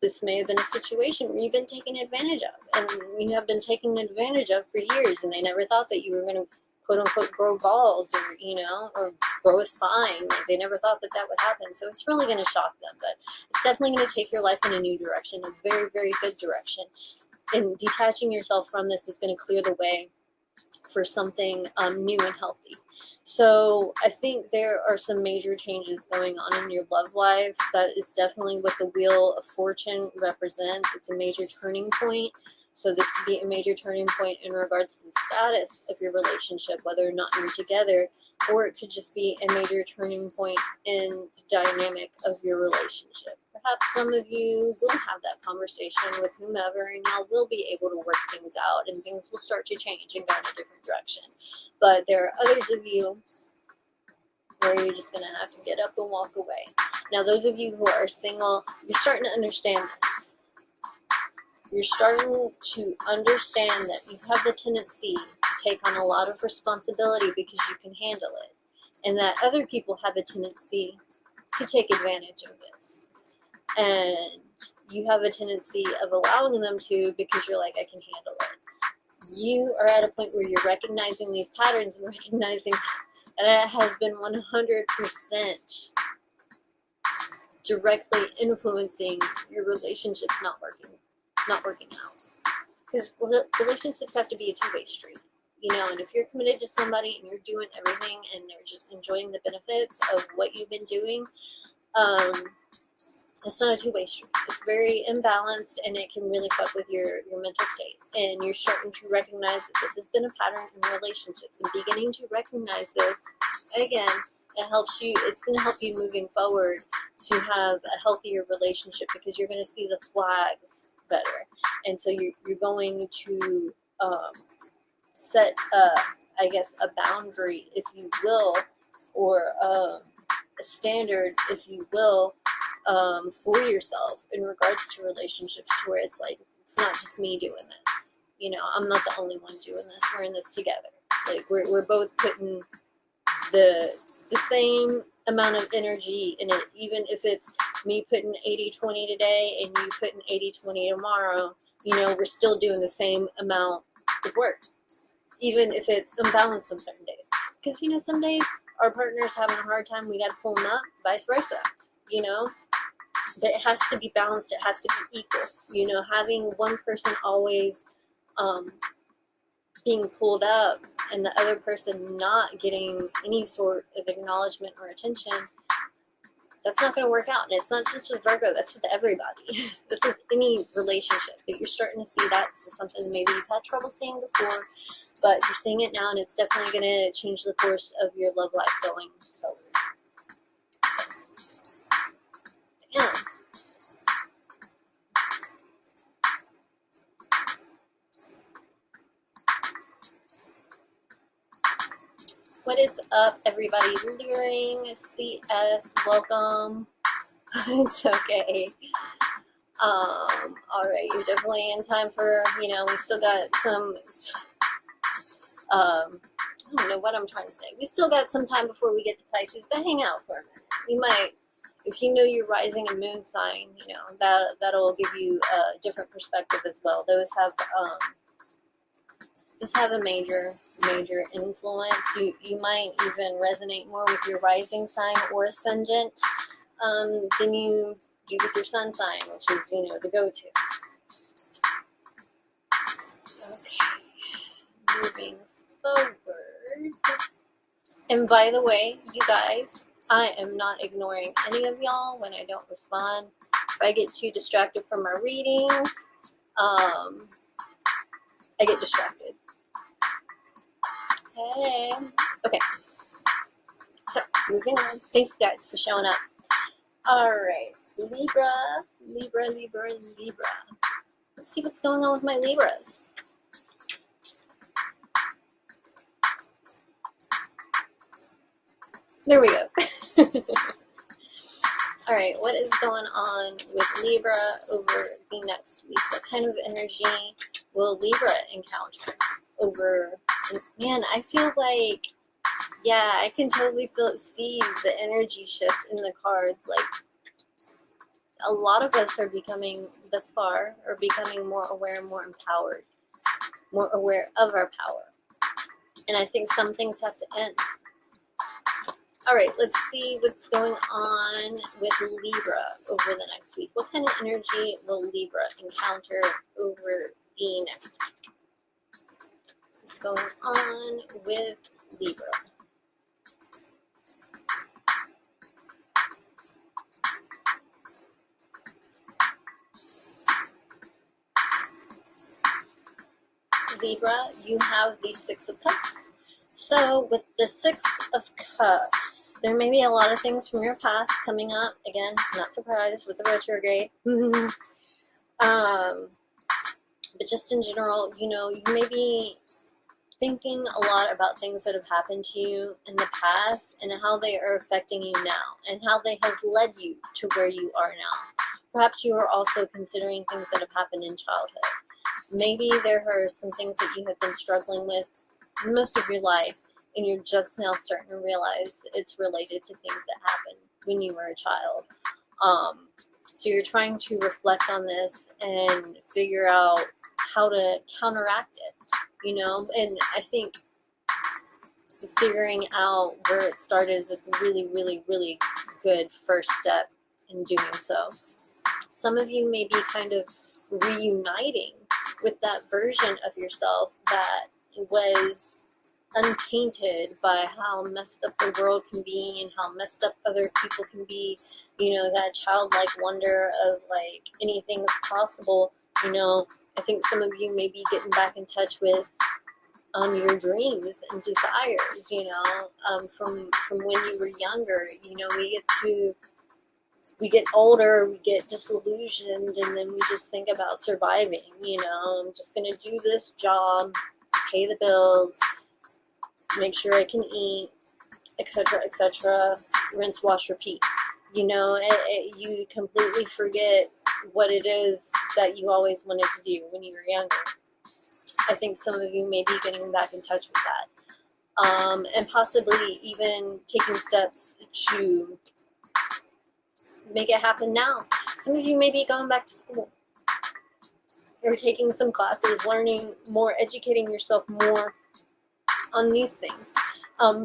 Speaker 1: this may have been a situation where you've been taken advantage of, and you have been taken advantage of for years, and they never thought that you were going to quote unquote grow balls or, you know, or grow a spine. Like, they never thought that that would happen. So it's really going to shock them, but it's definitely going to take your life in a new direction, a very, very good direction. And detaching yourself from this is going to clear the way for something new and healthy. So I think there are some major changes going on in your love life. That is definitely what the Wheel of Fortune represents. It's a major turning point. So this could be a major turning point in regards to the status of your relationship, whether or not you're together, or it could just be a major turning point in the dynamic of your relationship. perhaps some of you will have that conversation with whomever, and y'all will be able to work things out, and things will start to change and go in a different direction. But there are others of you where you're just going to have to get up and walk away. Now, those of you who are single, you're starting to understand this. You're starting to understand that you have the tendency to take on a lot of responsibility because you can handle it, and that other people have a tendency to take advantage of this. And you have a tendency of allowing them to because you're like, I can handle it. You are at a point where you're recognizing these patterns and recognizing that it has been 100% directly influencing your relationships not working out. Because relationships have to be a two-way street, you know, and if you're committed to somebody and you're doing everything and they're just enjoying the benefits of what you've been doing, it's not a two-way street. It's very imbalanced, and it can really fuck with your mental state. And you're starting to recognize that this has been a pattern in relationships, and beginning to recognize this, again, it's going to help you moving forward to have a healthier relationship, because you're going to see the flags better. And so you're going to set I guess a boundary, if you will, or a standard, if you will, for yourself in regards to relationships, where it's like, it's not just me doing this. You know, I'm not the only one doing this. We're in this together. Like, we're both putting the same amount of energy in it, even if it's me putting 80-20 today and you putting 80-20 tomorrow. You know, we're still doing the same amount of work, even if it's unbalanced on certain days. Because, you know, some days our partner's having a hard time, we got to pull them up, vice versa. You know, that it has to be balanced, it has to be equal. You know, having one person always being pulled up and the other person not getting any sort of acknowledgement or attention, that's not going to work out. And it's not just with Virgo, that's with everybody. That's with any relationship. But you're starting to see that. This is something maybe you've had trouble seeing before, but you're seeing it now, and it's definitely going to change the course of your love life going forward. Damn. What is up, everybody? Leering, CS, welcome. It's okay. Alright, you're definitely in time for, you know, we still got some, I don't know what I'm trying to say. We still got some time before we get to Pisces, but hang out for a minute. You might, if you know your rising and moon sign, you know, that'll give you a different perspective as well. Those have a major influence. You might even resonate more with your rising sign or ascendant than you do with your sun sign, which is, you know, the go-to. Okay, moving forward. And by the way, you guys, I am not ignoring any of y'all when I don't respond. If I get too distracted from my readings, I get distracted. Okay. So, moving on. Thanks, guys, for showing up. Alright. Libra. Let's see what's going on with my Libras. There we go. Alright, what is going on with Libra over the next week? What kind of energy will Libra encounter over... Man, I feel like, yeah, I can totally see the energy shift in the cards. Like, a lot of us are becoming, thus far, are becoming more aware and more empowered, more aware of our power. And I think some things have to end. All right, let's see what's going on with Libra over the next week. What kind of energy will Libra encounter over the next week? What's going on with Libra? Libra, you have the Six of Cups. So with the Six of Cups, There may be a lot of things from your past coming up. Again, not surprised with the retrograde. But just in general, you know, you may be thinking a lot about things that have happened to you in the past and how they are affecting you now and how they have led you to where you are now. Perhaps you are also considering things that have happened in childhood. Maybe there are some things that you have been struggling with most of your life, and you're just now starting to realize it's related to things that happened when you were a child. So you're trying to reflect on this and figure out how to counteract it, you know? And I think figuring out where it started is a really, really, really good first step in doing so. Some of you may be kind of reuniting with that version of yourself that was untainted by how messed up the world can be and how messed up other people can be. You know, that childlike wonder of like anything is possible. You know, I think some of you may be getting back in touch with your dreams and desires, you know, from when you were younger. You know, we get older, we get disillusioned, and then we just think about surviving. You know, I'm just going to do this job, pay the bills, make sure I can eat, etc., etc., rinse, wash, repeat. You know, you completely forget what it is that you always wanted to do when you were younger. I think some of you may be getting back in touch with that. And possibly even taking steps to make it happen now. Some of you may be going back to school or taking some classes, learning more, educating yourself more on these things,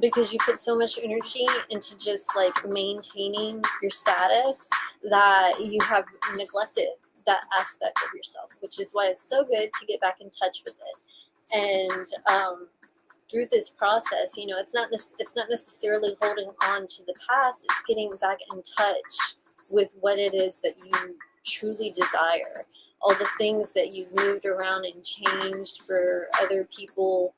Speaker 1: because you put so much energy into just like maintaining your status that you have neglected that aspect of yourself, which is why it's so good to get back in touch with it. And through this process, you know, it's not necessarily holding on to the past, it's getting back in touch with what it is that you truly desire. All the things that you've moved around and changed for other people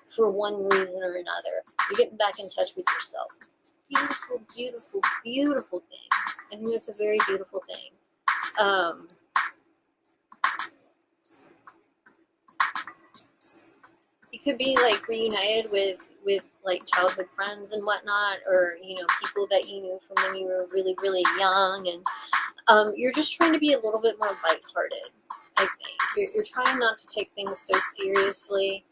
Speaker 1: for one reason or another. You're getting back in touch with yourself. It's a beautiful, beautiful, beautiful thing. I think it's a very beautiful thing. You could be like reunited with like childhood friends and whatnot, or you know, people that you knew from when you were really, really young, and you're just trying to be a little bit more lighthearted. I think you're trying not to take things so seriously.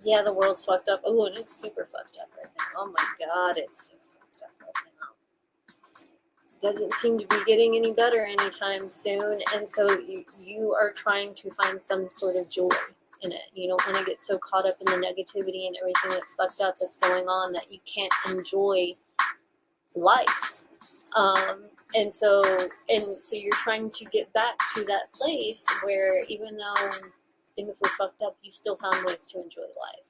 Speaker 1: Yeah, the world's fucked up. Oh, and it's super fucked up right now. Oh my god, it's so fucked up right now. Doesn't seem to be getting any better anytime soon, and so you are trying to find some sort of joy in it. You don't want to get so caught up in the negativity and everything that's fucked up that's going on that you can't enjoy life. And so you're trying to get back to that place where even though things were fucked up, you still found ways to enjoy life.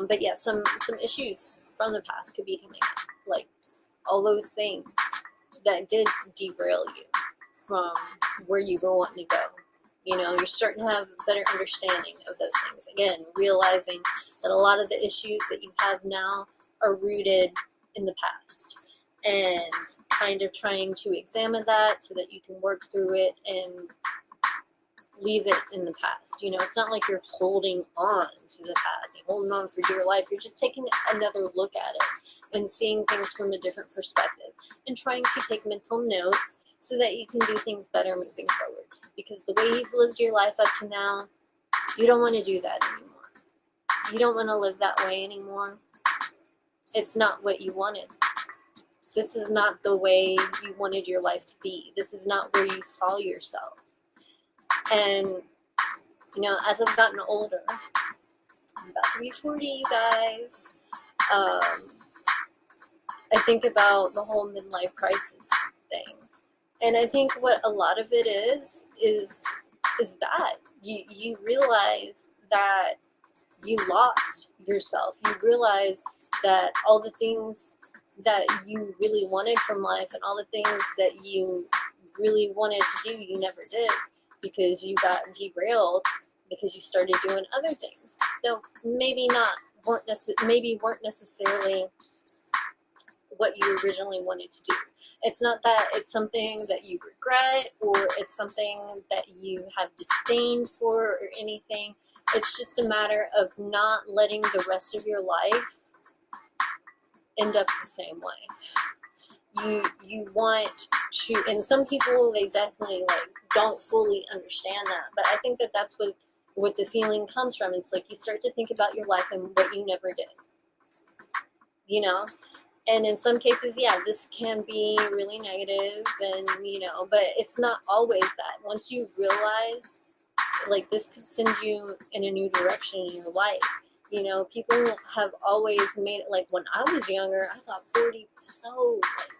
Speaker 1: But yeah, some issues from the past could be coming up, like all those things that did derail you from where you were wanting to go. You know, you're starting to have a better understanding of those things. Again, realizing that a lot of the issues that you have now are rooted in the past, and kind of trying to examine that so that you can work through it and leave it in the past. You know, it's not like you're holding on to the past, you're holding on for dear life. You're just taking another look at it and seeing things from a different perspective and trying to take mental notes so that you can do things better moving forward. Because the way you've lived your life up to now, you don't want to do that anymore. You don't want to live that way anymore. It's not what you wanted. This is not the way you wanted your life to be. This is not where you saw yourself. And, you know, as I've gotten older, I'm about to be 40, you guys, I think about the whole midlife crisis thing. And I think what a lot of it is that you realize that you lost yourself. You realize that all the things that you really wanted from life and all the things that you really wanted to do, you never did because you got derailed because you started doing other things. So maybe weren't necessarily what you originally wanted to do. It's not that it's something that you regret or it's something that you have disdain for or anything. It's just a matter of not letting the rest of your life end up the same way. You want to, and some people, they definitely like don't fully understand that, but I think that that's what the feeling comes from. It's like you start to think about your life and what you never did, you know. And in some cases, yeah, this can be really negative, and you know, but it's not always that. Once you realize, like, this could send you in a new direction in your life. You know, people have always made it, like, when I was younger, I thought 40 was so, like,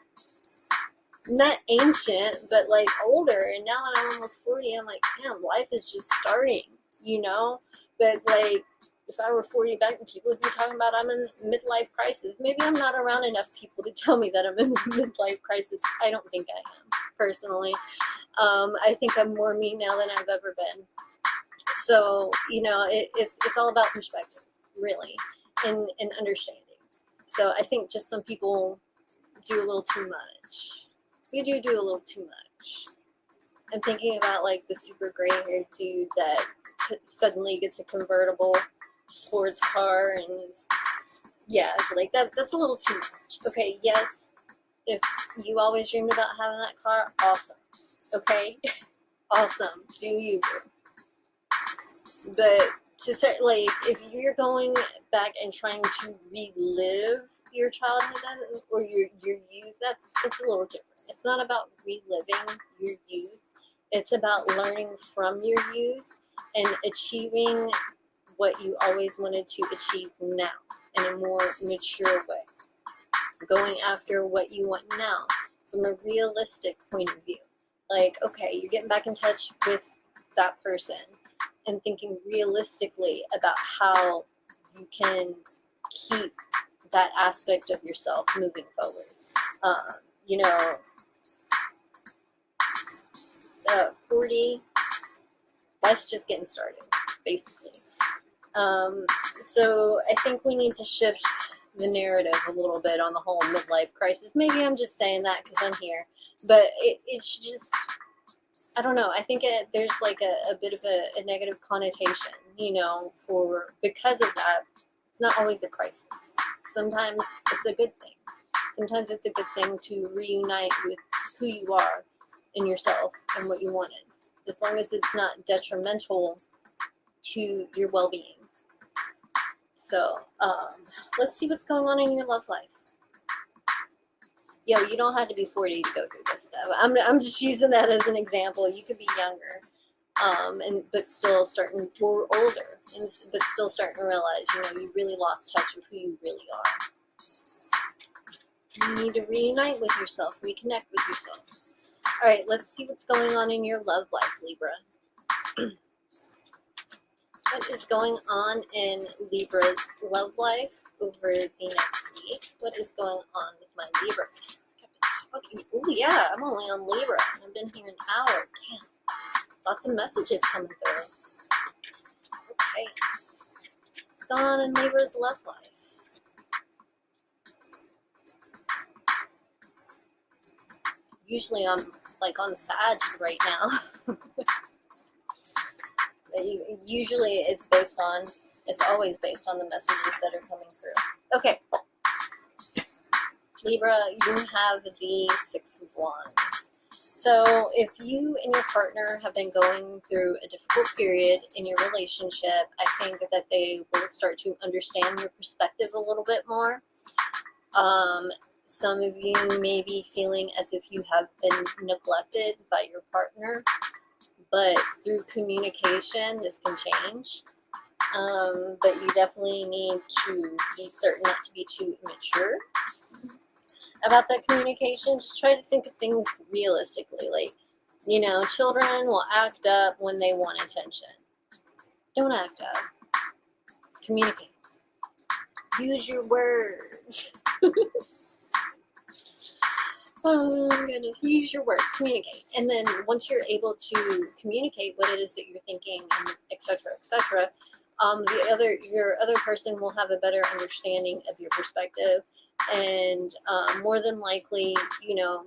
Speaker 1: not ancient, but like older. And now that I'm almost 40, I'm like, damn, life is just starting, you know. But like, if I were 40 back then, people would be talking about I'm in midlife crisis. Maybe I'm not around enough people to tell me that I'm in midlife crisis. I don't think I am, personally. I think I'm more me now than I've ever been. So, you know, it's all about perspective, really, and understanding. So I think just some people do a little too much. We do a little too much. I'm thinking about, like, the super gray-haired dude that suddenly gets a convertible sports car, and yeah, like that's a little too much. Okay, yes, if you always dreamed about having that car, awesome. Okay, awesome, do you, boo? But to start, like, if you're going back and trying to relive your childhood or your youth, that's a little different. It's not about reliving your youth. It's about learning from your youth and achieving what you always wanted to achieve now in a more mature way. Going after what you want now from a realistic point of view. Like, okay, you're getting back in touch with that person and thinking realistically about how you can keep that aspect of yourself moving forward. You know, 40, life's just getting started, basically. So I think we need to shift the narrative a little bit on the whole midlife crisis. Maybe I'm just saying that because I'm here, but it's just, I don't know. I think there's like a bit of a negative connotation, you know, because of that. It's not always a crisis. Sometimes it's a good thing. Sometimes it's a good thing to reunite with who you are and yourself and what you wanted, as long as it's not detrimental to your well-being. So let's see what's going on in your love life. Yo, you don't have to be 40 to go through this stuff. I'm just using that as an example. You could be younger, but still starting, or older, but still starting to realize, you know, you really lost touch with who you really are. You need to reunite with yourself, reconnect with yourself. All right, let's see what's going on in your love life, Libra. What is going on in Libra's love life over the next week? What is going on with my Libras? Okay. Oh yeah, I'm only on Libra. I've been here an hour. Damn. Lots of messages coming through. Okay. What's going on in Libra's love life? Usually I'm like on Sag right now. Usually it's always based on the messages that are coming through. Okay. Libra, you have the Six of Wands. So if you and your partner have been going through a difficult period in your relationship, I think that they will start to understand your perspective a little bit more. Some of you may be feeling as if you have been neglected by your partner, but through communication, this can change. But you definitely need to be certain not to be too immature about that communication. Just try to think of things realistically. Like, you know, children will act up when they want attention. Don't act up. Communicate. Use your words. oh goodness, use your words, communicate. And then once you're able to communicate what it is that you're thinking, and etc., your other person will have a better understanding of your perspective, and more than likely, you know,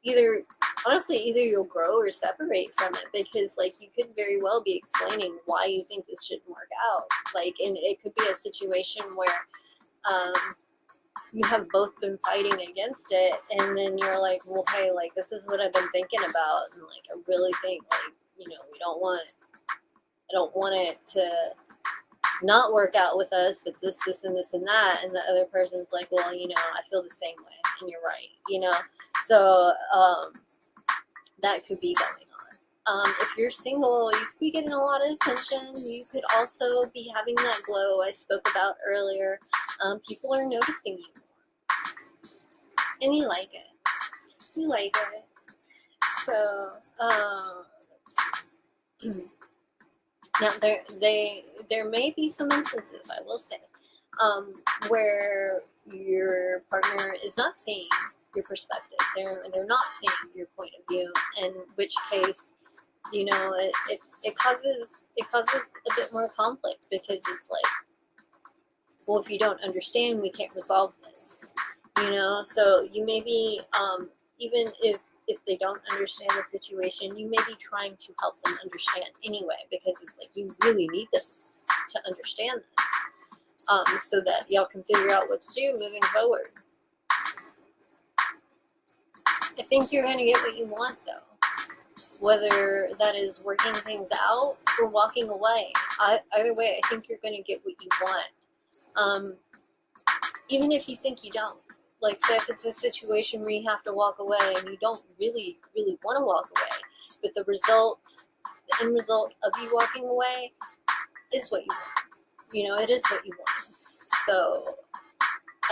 Speaker 1: either either you'll grow or separate from it, because like you could very well be explaining why you think this shouldn't work out, like, and it could be a situation where you have both been fighting against it, and then you're like, well, hey, like, this is what I've been thinking about, and like, I really think, like, you know, I don't want it to not work out with us, but this and this and that. And the other person's like, well, you know, I feel the same way, and you're right, you know. So that could be going on. If you're single, you could be getting a lot of attention. You could also be having that glow I spoke about earlier. People are noticing you more, and you like it. You like it. So now there may be some instances, I will say, where your partner is not seeing your perspective. They're not seeing your point of view, in which case, you know, it causes a bit more conflict, because it's like, well, if you don't understand, we can't resolve this, you know. So you may be, even if they don't understand the situation, you may be trying to help them understand anyway, because it's like you really need them to understand this, so that y'all can figure out what to do moving forward. I think you're going to get what you want, though, whether that is working things out or walking away. Either way, I think you're going to get what you want, even if you think you don't. Like, say if it's a situation where you have to walk away and you don't really want to walk away, but the end result of you walking away is what you want. You know, it is what you want. So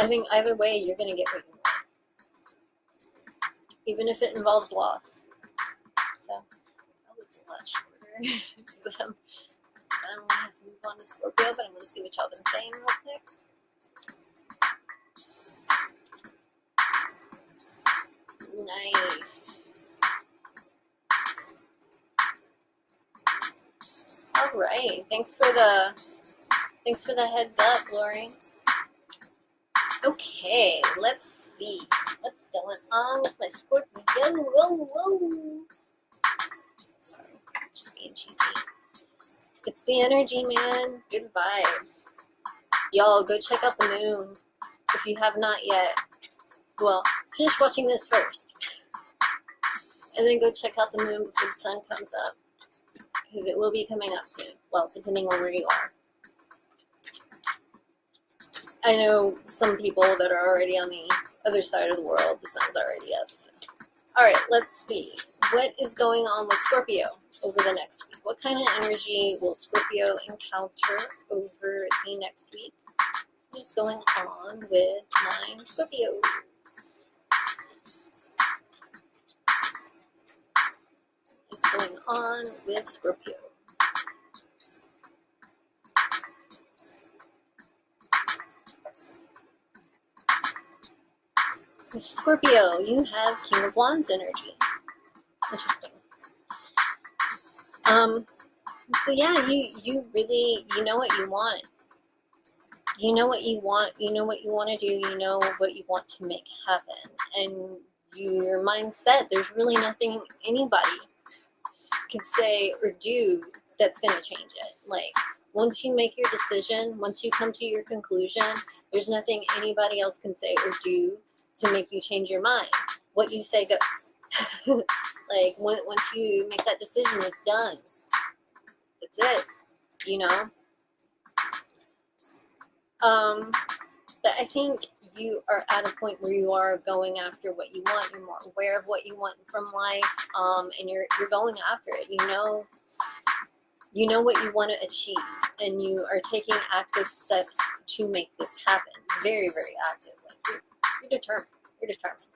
Speaker 1: I think either way, you're going to get what you want, even if it involves loss. So that was a lot shorter. I don't have to move on to Scorpio, but I'm going to see what y'all been saying real quick. Nice. All right. Thanks for the heads up, Lori. Okay, let's see what's going on with my Scorpio. Whoa. Sorry, just being cheesy. It's the energy, man. Good vibes. Y'all, go check out the moon if you have not yet. Well, finish watching this first, and then go check out the moon before the sun comes up, because it will be coming up soon. Well, depending on where you are. I know some people that are already on the other side of the world. The sun's already up. So. All right, let's see. What is going on with Scorpio over the next week? What kind of energy will Scorpio encounter over the next week? What is going on with my Scorpio? What's going on with Scorpio? Scorpio, you have King of Wands energy. Interesting. So yeah, you really, you know what you want. You know what you want. You know what you want to do. You know what you want to make happen. And your mindset, there's really nothing anybody can say or do that's going to change it. Like, once you make your decision, once you come to your conclusion, there's nothing anybody else can say or do to make you change your mind. What you say goes. Like, once you make that decision, it's done. That's it, you know? But I think you are at a point where you are going after what you want. You're more aware of what you want from life, and you're going after it. You know what you want to achieve, and you are taking active steps to make this happen. Very, very active. Like, you're determined. You're determined.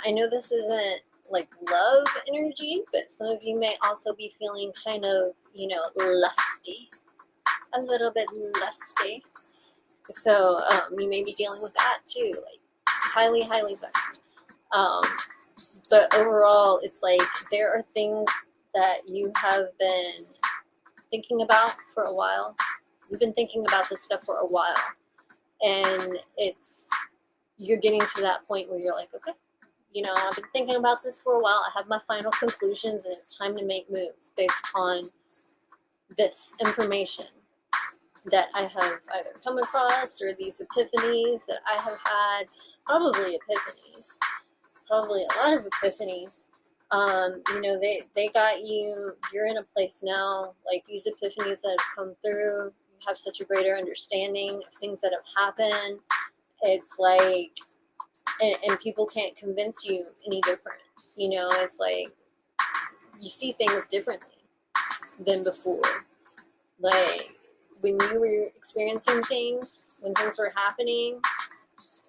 Speaker 1: I know this isn't like love energy, but some of you may also be feeling kind of, you know, lusty. A little bit lusty. So you may be dealing with that too, like highly, highly vexed. Um, but overall, it's like there are things that you have been thinking about for a while. You've been thinking about this stuff for a while, and you're getting to that point where you're like, okay, you know, I've been thinking about this for a while. I have my final conclusions, and it's time to make moves based on this information that I have either come across or these epiphanies that I have had. Probably epiphanies. Probably a lot of epiphanies. You know, they got you. You're in a place now, like these epiphanies that have come through. You have such a greater understanding of things that have happened. It's like, and people can't convince you any different. You know, it's like you see things differently than before. Like when you were experiencing things, when things were happening,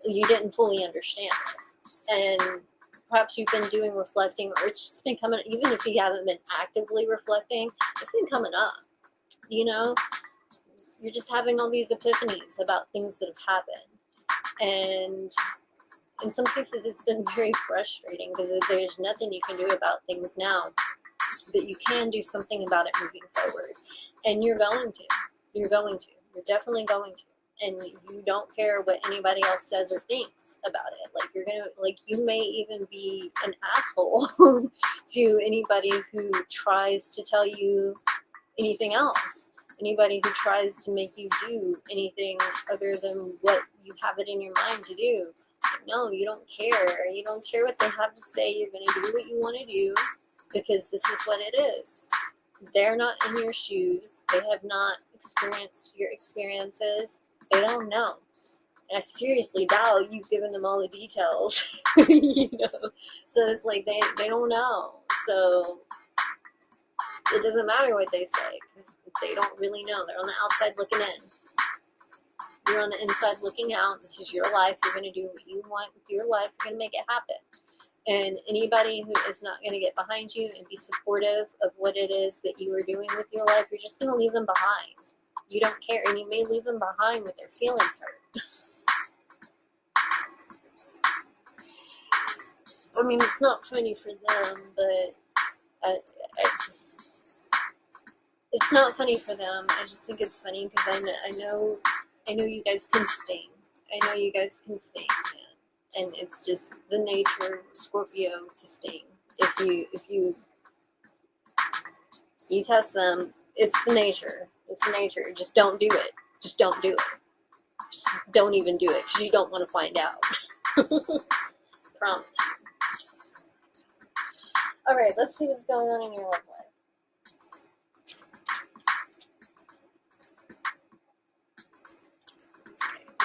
Speaker 1: you didn't fully understand it. And perhaps you've been doing reflecting, or it's just been coming, even if you haven't been actively reflecting, it's been coming up. You know, you're just having all these epiphanies about things that have happened. And in some cases, it's been very frustrating because there's nothing you can do about things now, but you can do something about it moving forward. And you're going to. You're going to. You're definitely going to. And you don't care what anybody else says or thinks about it. Like, you're going to, like, you may even be an asshole to anybody who tries to tell you anything else. Anybody who tries to make you do anything other than what you have it in your mind to do. No, you don't care. You don't care what they have to say. You're going to do what you want to do because this is what it is. They're not in your shoes. They have not experienced your experiences. They don't know. And I seriously doubt you've given them all the details. You know? So it's like they don't know. So it doesn't matter what they say because they don't really know. They're on the outside looking in. You're on the inside looking out. This is your life. You're going to do what you want with your life. You're going to make it happen. And anybody who is not going to get behind you and be supportive of what it is that you are doing with your life, you're just going to leave them behind. You don't care. And you may leave them behind with their feelings hurt. I mean, it's not funny for them, but it's not funny for them. I just think it's funny because I know you guys can sting. I know you guys can sting, man. And it's just the nature of Scorpio to sting. If you test them, it's the nature. It's the nature. Just don't do it. Just don't do it. Just don't even do it because you don't want to find out. Promise you. Alright, let's see what's going on in your love life.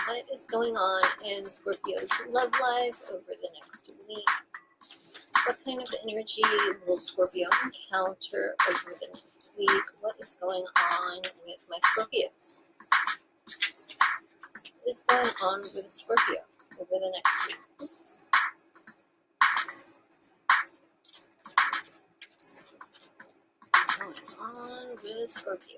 Speaker 1: What is going on in Scorpio's love life over the next week? What kind of energy will Scorpio encounter over the next week? What is going on with my Scorpios? What is going on with Scorpio over the next week? What's going on with Scorpio?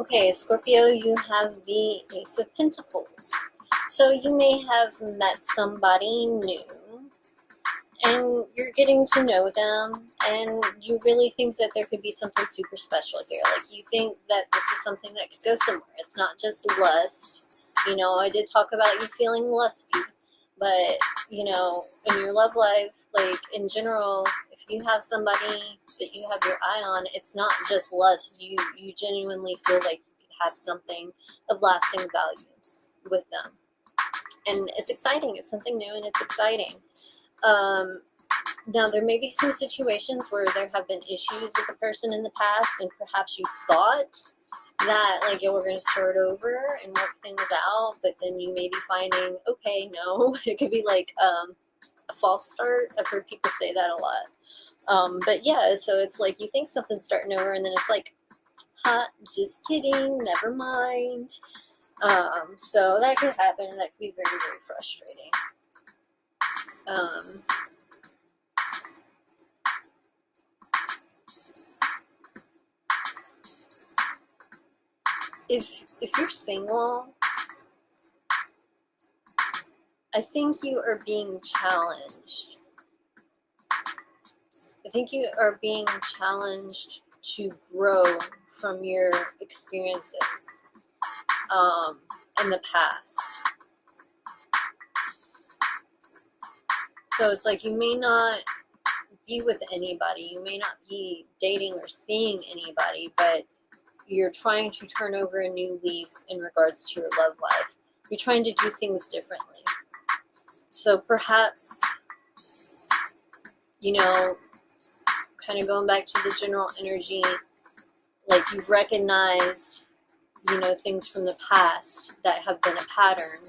Speaker 1: Okay, Scorpio, you have the Ace of Pentacles. So you may have met somebody new, and you're getting to know them, and you really think that there could be something super special here. Like, you think that this is something that could go somewhere. It's not just lust. You know, I did talk about you feeling lusty, but, you know, in your love life, like, in general, if you have somebody that you have your eye on, it's not just lust. You genuinely feel like you could have something of lasting value with them. And it's exciting. It's something new and it's exciting. Now, there may be some situations where there have been issues with a person in the past, and perhaps you thought that, like, we're going to start over and work things out, but then you may be finding, okay, no, it could be like a false start. I've heard people say that a lot. But yeah, so it's like you think something's starting over, and then it's like, just kidding, never mind. So that could happen. That could be very, very frustrating. if you're single, I think you are being challenged. I think you are being challenged to grow from your experiences in the past. So it's like you may not be with anybody, you may not be dating or seeing anybody, but you're trying to turn over a new leaf in regards to your love life. You're trying to do things differently. So perhaps, you know, kind of going back to the general energy, like you've recognized, you know, things from the past that have been a pattern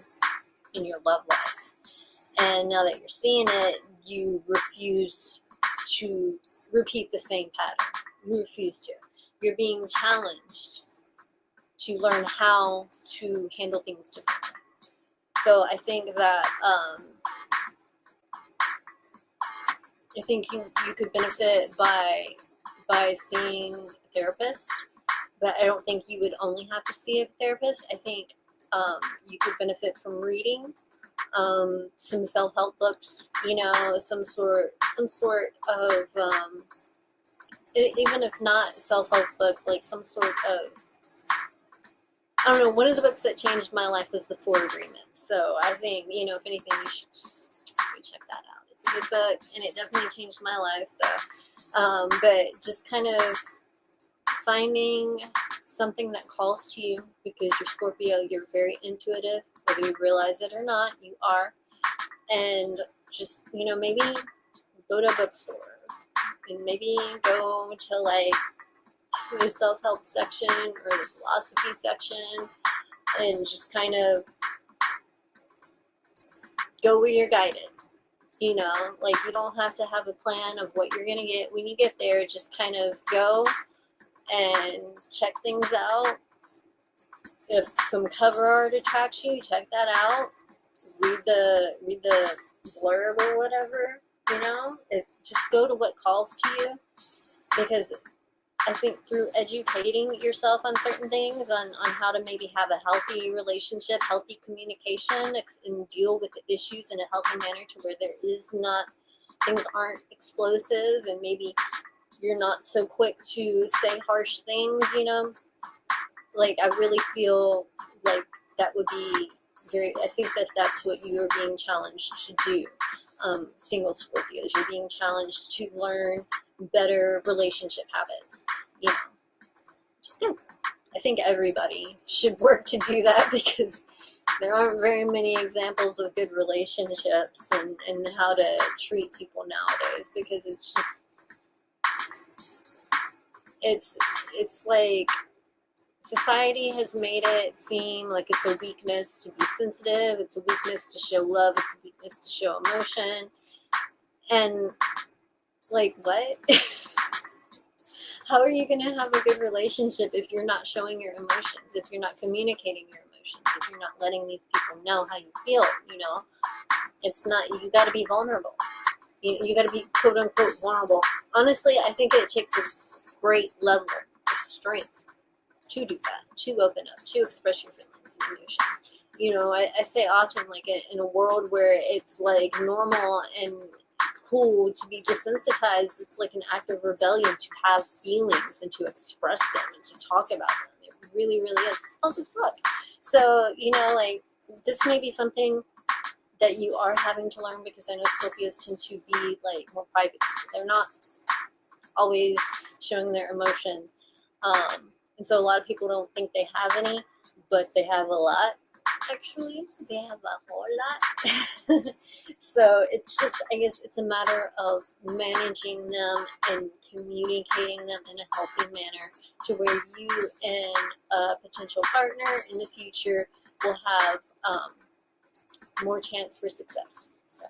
Speaker 1: in your love life. And now that you're seeing it, you refuse to repeat the same pattern. You refuse to. You're being challenged to learn how to handle things differently. So I think that I think you could benefit by seeing a therapist, but I don't think you would only have to see a therapist. I think you could benefit from reading some self-help books, you know, some sort of even if not self-help book, like some sort of, I don't know, one of the books that changed my life was The Four Agreements. So I think, you know, if anything, you should just check that out. It's a good book, and it definitely changed my life. So, but just kind of finding something that calls to you, because you're Scorpio, you're very intuitive, whether you realize it or not, you are. And just, you know, maybe go to a bookstore, and maybe go to like the self-help section or the philosophy section, and just kind of go where you're guided. You know, like you don't have to have a plan of what you're gonna get when you get there. Just kind of go and check things out. If some cover art attracts you, check that out. Read the blurb or whatever. You know, just go to what calls to you, because I think through educating yourself on certain things, on how to maybe have a healthy relationship, healthy communication, and deal with the issues in a healthy manner, to where there is not, things aren't explosive, and maybe you're not so quick to say harsh things, you know. Like, I really feel like that would be very, I think that that's what you are being challenged to do. Single Scorpios, you're being challenged to learn better relationship habits, you know. Just do. I think everybody should work to do that, because there aren't very many examples of good relationships and how to treat people nowadays, because it's like society has made it seem like it's a weakness to be sensitive, it's a weakness to show love, it's a weakness to show emotion. And like, what? How are you going to have a good relationship if you're not showing your emotions, if you're not communicating your emotions, if you're not letting these people know how you feel, you know? It's not, you got to be vulnerable. You got to be quote unquote vulnerable. Honestly, I think it takes a great level of strength to do that, to open up, to express your feelings and emotions. You know, I say often, like, in a world where it's like normal and cool to be desensitized, it's like an act of rebellion to have feelings and to express them and to talk about them. It really, really is. Oh, just look. So, you know, like, this may be something that you are having to learn, because I know Scorpios tend to be like more private people. They're not always showing their emotions. And so a lot of people don't think they have any, but they have a lot. Actually, they have a whole lot. So it's just, I guess it's a matter of managing them and communicating them in a healthy manner, to where you and a potential partner in the future will have more chance for success. So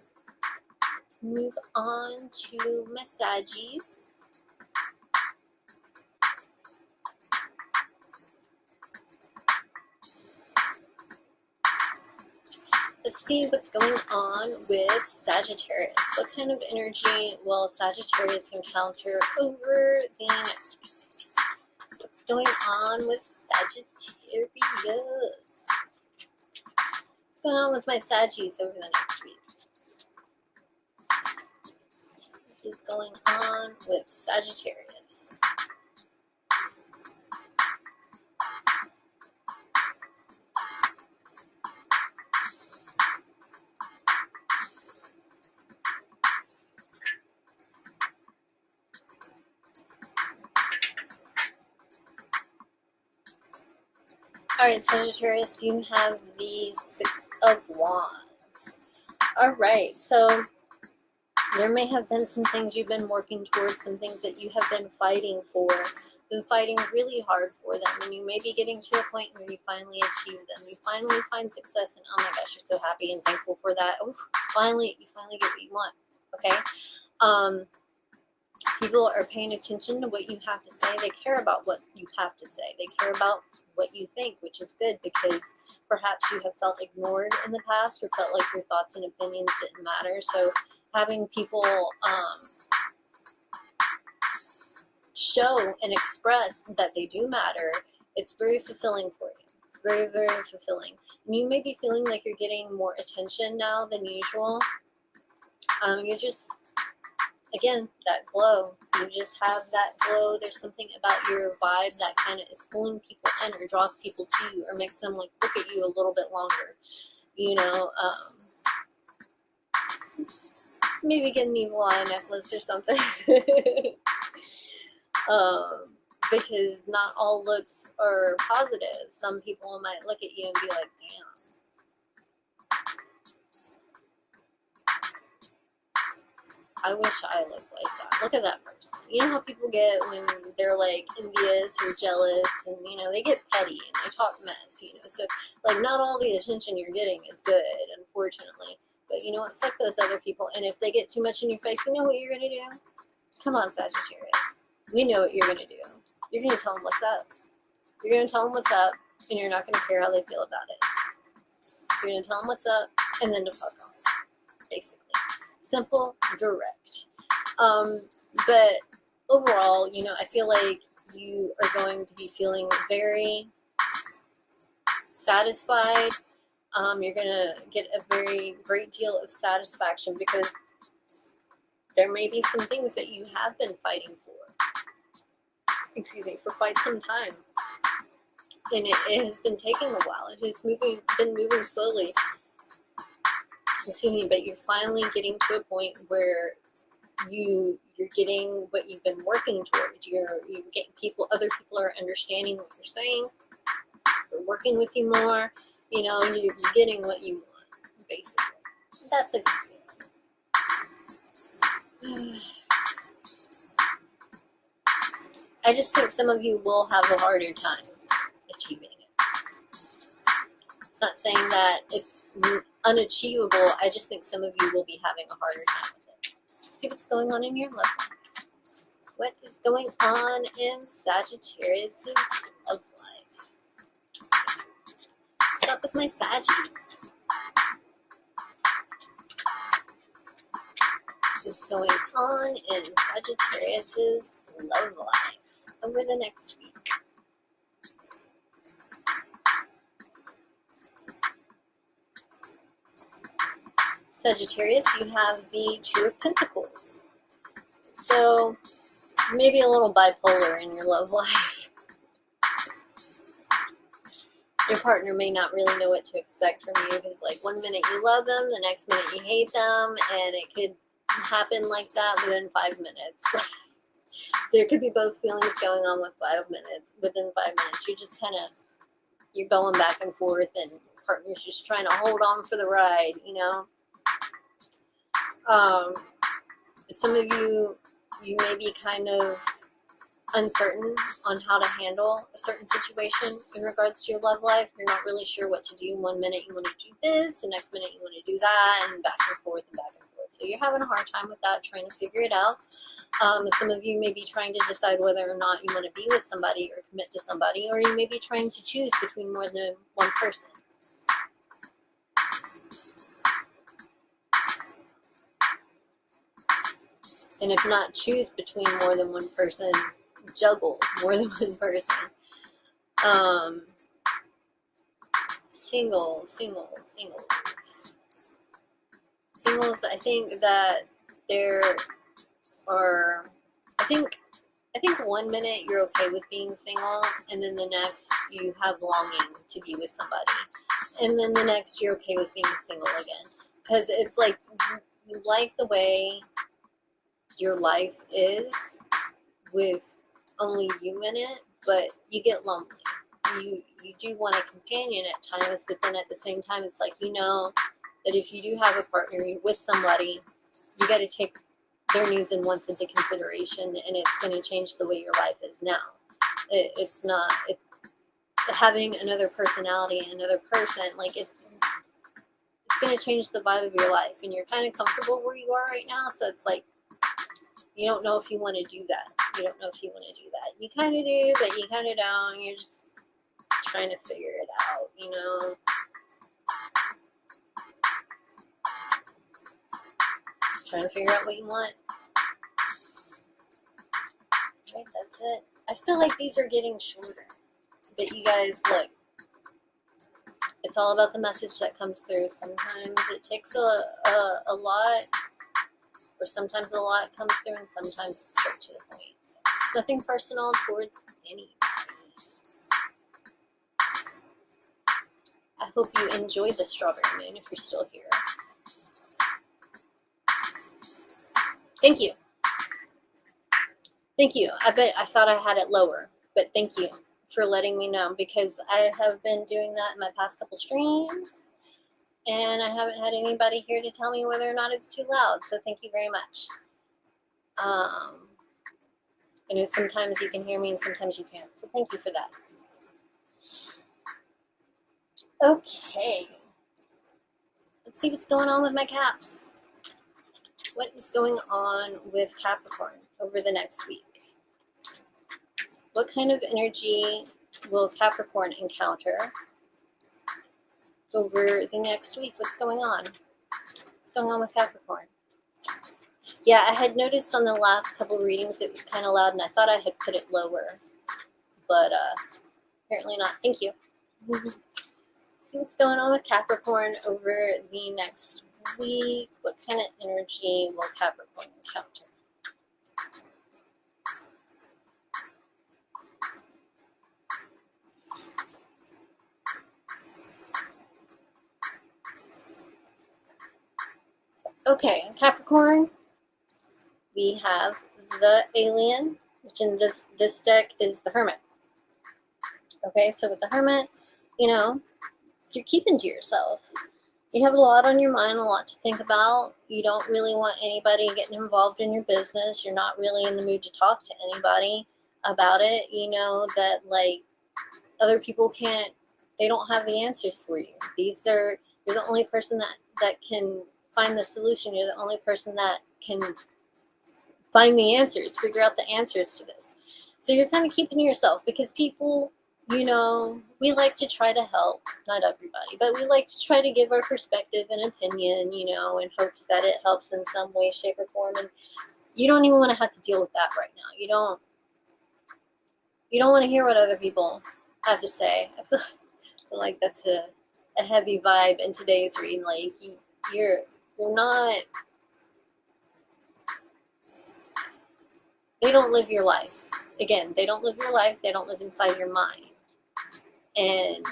Speaker 1: let's move on to massages. Let's see what's going on with Sagittarius. What kind of energy will Sagittarius encounter over the next week? What's going on with Sagittarius? Sagittarius. What's going on with my Saggies over the next week? What is going on with Sagittarius? Alright, Sagittarius, you have the Six of Wands. Alright, so there may have been some things you've been working towards, some things that you have been fighting for, been fighting really hard for them, and you may be getting to a point where you finally achieve them. You finally find success, and oh my gosh, you're so happy and thankful for that. Oof, finally, you finally get what you want, okay? People are paying attention to what you have to say. They care about what you have to say. They care about what you think, which is good, because perhaps you have felt ignored in the past, or felt like your thoughts and opinions didn't matter. So having people show and express that they do matter, it's very fulfilling for you. It's very, very fulfilling. And you may be feeling like you're getting more attention now than usual. You're just, again, that glow. You just have that glow. There's something about your vibe that kind of is pulling people in, or draws people to you, or makes them like look at you a little bit longer. You know, maybe get an evil eye necklace or something. Because not all looks are positive. Some people might look at you and be like, damn. I wish I looked like that. Look at that person. You know how people get when they're like envious or jealous, and you know, they get petty and they talk mess, you know. So like, not all the attention you're getting is good, unfortunately. But you know what? Fuck those other people. And if they get too much in your face, you know what you're gonna do? Come on, Sagittarius. We know what you're gonna do. You're gonna tell them what's up. You're gonna tell them what's up, and you're not gonna care how they feel about it. You're gonna tell them what's up, and then to fuck off, basically. Simple, direct. But overall, you know, I feel like you are going to be feeling very satisfied. You're going to get a very great deal of satisfaction, because there may be some things that you have been fighting for quite some time. And it has been taking a while. It has been moving slowly. Excuse me, but you're finally getting to a point where you're getting what you've been working towards. You're getting other people are understanding what you're saying. They're working with you more. You know, you're getting what you want, basically. That's a good feeling. I just think some of you will have a harder time achieving it. It's not saying that it's unachievable. I just think some of you will be having a harder time with it. See what's going on in your love life. What is going on in Sagittarius' love life? What's up with my Saggies? What is going on in Sagittarius' love life over the next week? Sagittarius, you have the Two of Pentacles. So, maybe a little bipolar in your love life. Your partner may not really know what to expect from you, because like, one minute you love them, the next minute you hate them, and it could happen like that within 5 minutes. There could be both feelings going on within 5 minutes. You're just kind of, you're going back and forth, and your partner's just trying to hold on for the ride, you know? Some of you may be kind of uncertain on how to handle a certain situation in regards to your love life. You're not really sure what to do. One minute you want to do this, the next minute you want to do that, and back and forth and back and forth. So you're having a hard time with that, trying to figure it out. Some of you may be trying to decide whether or not you want to be with somebody or commit to somebody, or you may be trying to choose between more than one person. And if not choose between more than one person, juggle more than one person. Singles. I think that there are, I think 1 minute you're okay with being single, and then the next you have longing to be with somebody, and then the next you're okay with being single again. Because it's like you like the way your life is with only you in it, but you get lonely. You do want a companion at times, but then at the same time, it's like, you know, that if you do have a partner, you're with somebody, you got to take their needs and wants into consideration, and it's going to change the way your life is now. It's not having another personality, another person, like it's going to change the vibe of your life, and you're kind of comfortable where you are right now, so it's like you don't know if you want to do that. You kind of do, but you kind of don't. You're just trying to figure it out, you know. Trying to figure out what you want. Right, that's it. I feel like these are getting shorter. But you guys, look. It's all about the message that comes through. Sometimes it takes a lot, or sometimes a lot comes through, and sometimes it's straight to the point. So, nothing personal towards anybody. I hope you enjoyed the strawberry moon if you're still here. Thank you. Thank you. I thought I had it lower, but thank you for letting me know, because I have been doing that in my past couple streams, and I haven't had anybody here to tell me whether or not it's too loud, so thank you very much. You know, sometimes you can hear me and sometimes you can't, so thank you for that. Okay. Let's see what's going on with my Caps. What is going on with Capricorn over the next week? What kind of energy will Capricorn encounter over the next week? What's going on? What's going on with Capricorn? Yeah, I had noticed on the last couple readings it was kind of loud, and I thought I had put it lower, but apparently not. Thank you. See what's going on with Capricorn over the next week. What kind of energy will Capricorn encounter? Okay, Capricorn, we have the Alien, which in this deck is the Hermit. Okay, so with the Hermit, you know, you're keeping to yourself. You have a lot on your mind, a lot to think about. You don't really want anybody getting involved in your business. You're not really in the mood to talk to anybody about it. You know that, like, other people can't, they don't have the answers for you. You're the only person that can find the solution. You're the only person that can find the answers, figure out the answers to this. So you're kind of keeping to yourself, because people, you know, we like to try to help, not everybody, but we like to try to give our perspective and opinion, you know, in hopes that it helps in some way, shape, or form. And you don't even want to have to deal with that right now. You don't want to hear what other people have to say. I feel like that's a heavy vibe in today's reading. Like, you're not, they don't live your life. Again, they don't live your life. They don't live inside your mind. And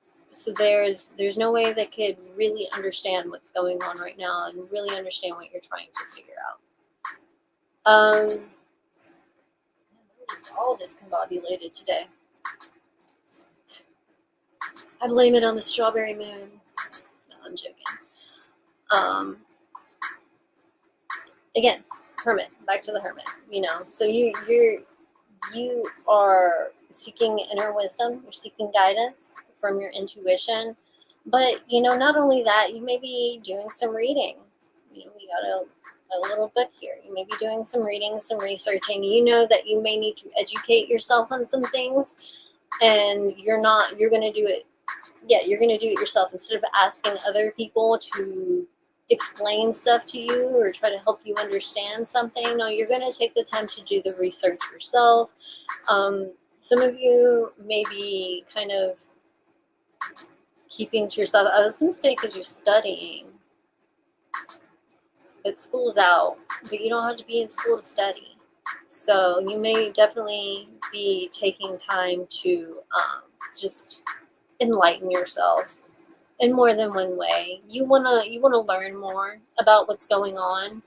Speaker 1: so there's no way they could really understand what's going on right now and really understand what you're trying to figure out. It's all discombobulated today. I blame it on the strawberry moon. No, I'm joking. Again, Hermit. Back to the Hermit. You know, so you are seeking inner wisdom. You're seeking guidance from your intuition. But, you know, not only that, you may be doing some reading. You know, we got a little book here. You may be doing some reading, some researching. You know that you may need to educate yourself on some things, and you're going to do it. Yeah, you're going to do it yourself instead of asking other people to explain stuff to you or try to help you understand something. No, you're going to take the time to do the research yourself. Some of you may be kind of keeping to yourself. I was going to say because you're studying, but school's out, but you don't have to be in school to study. So you may definitely be taking time to just enlighten yourself in more than one way. You wanna learn more about what's going on.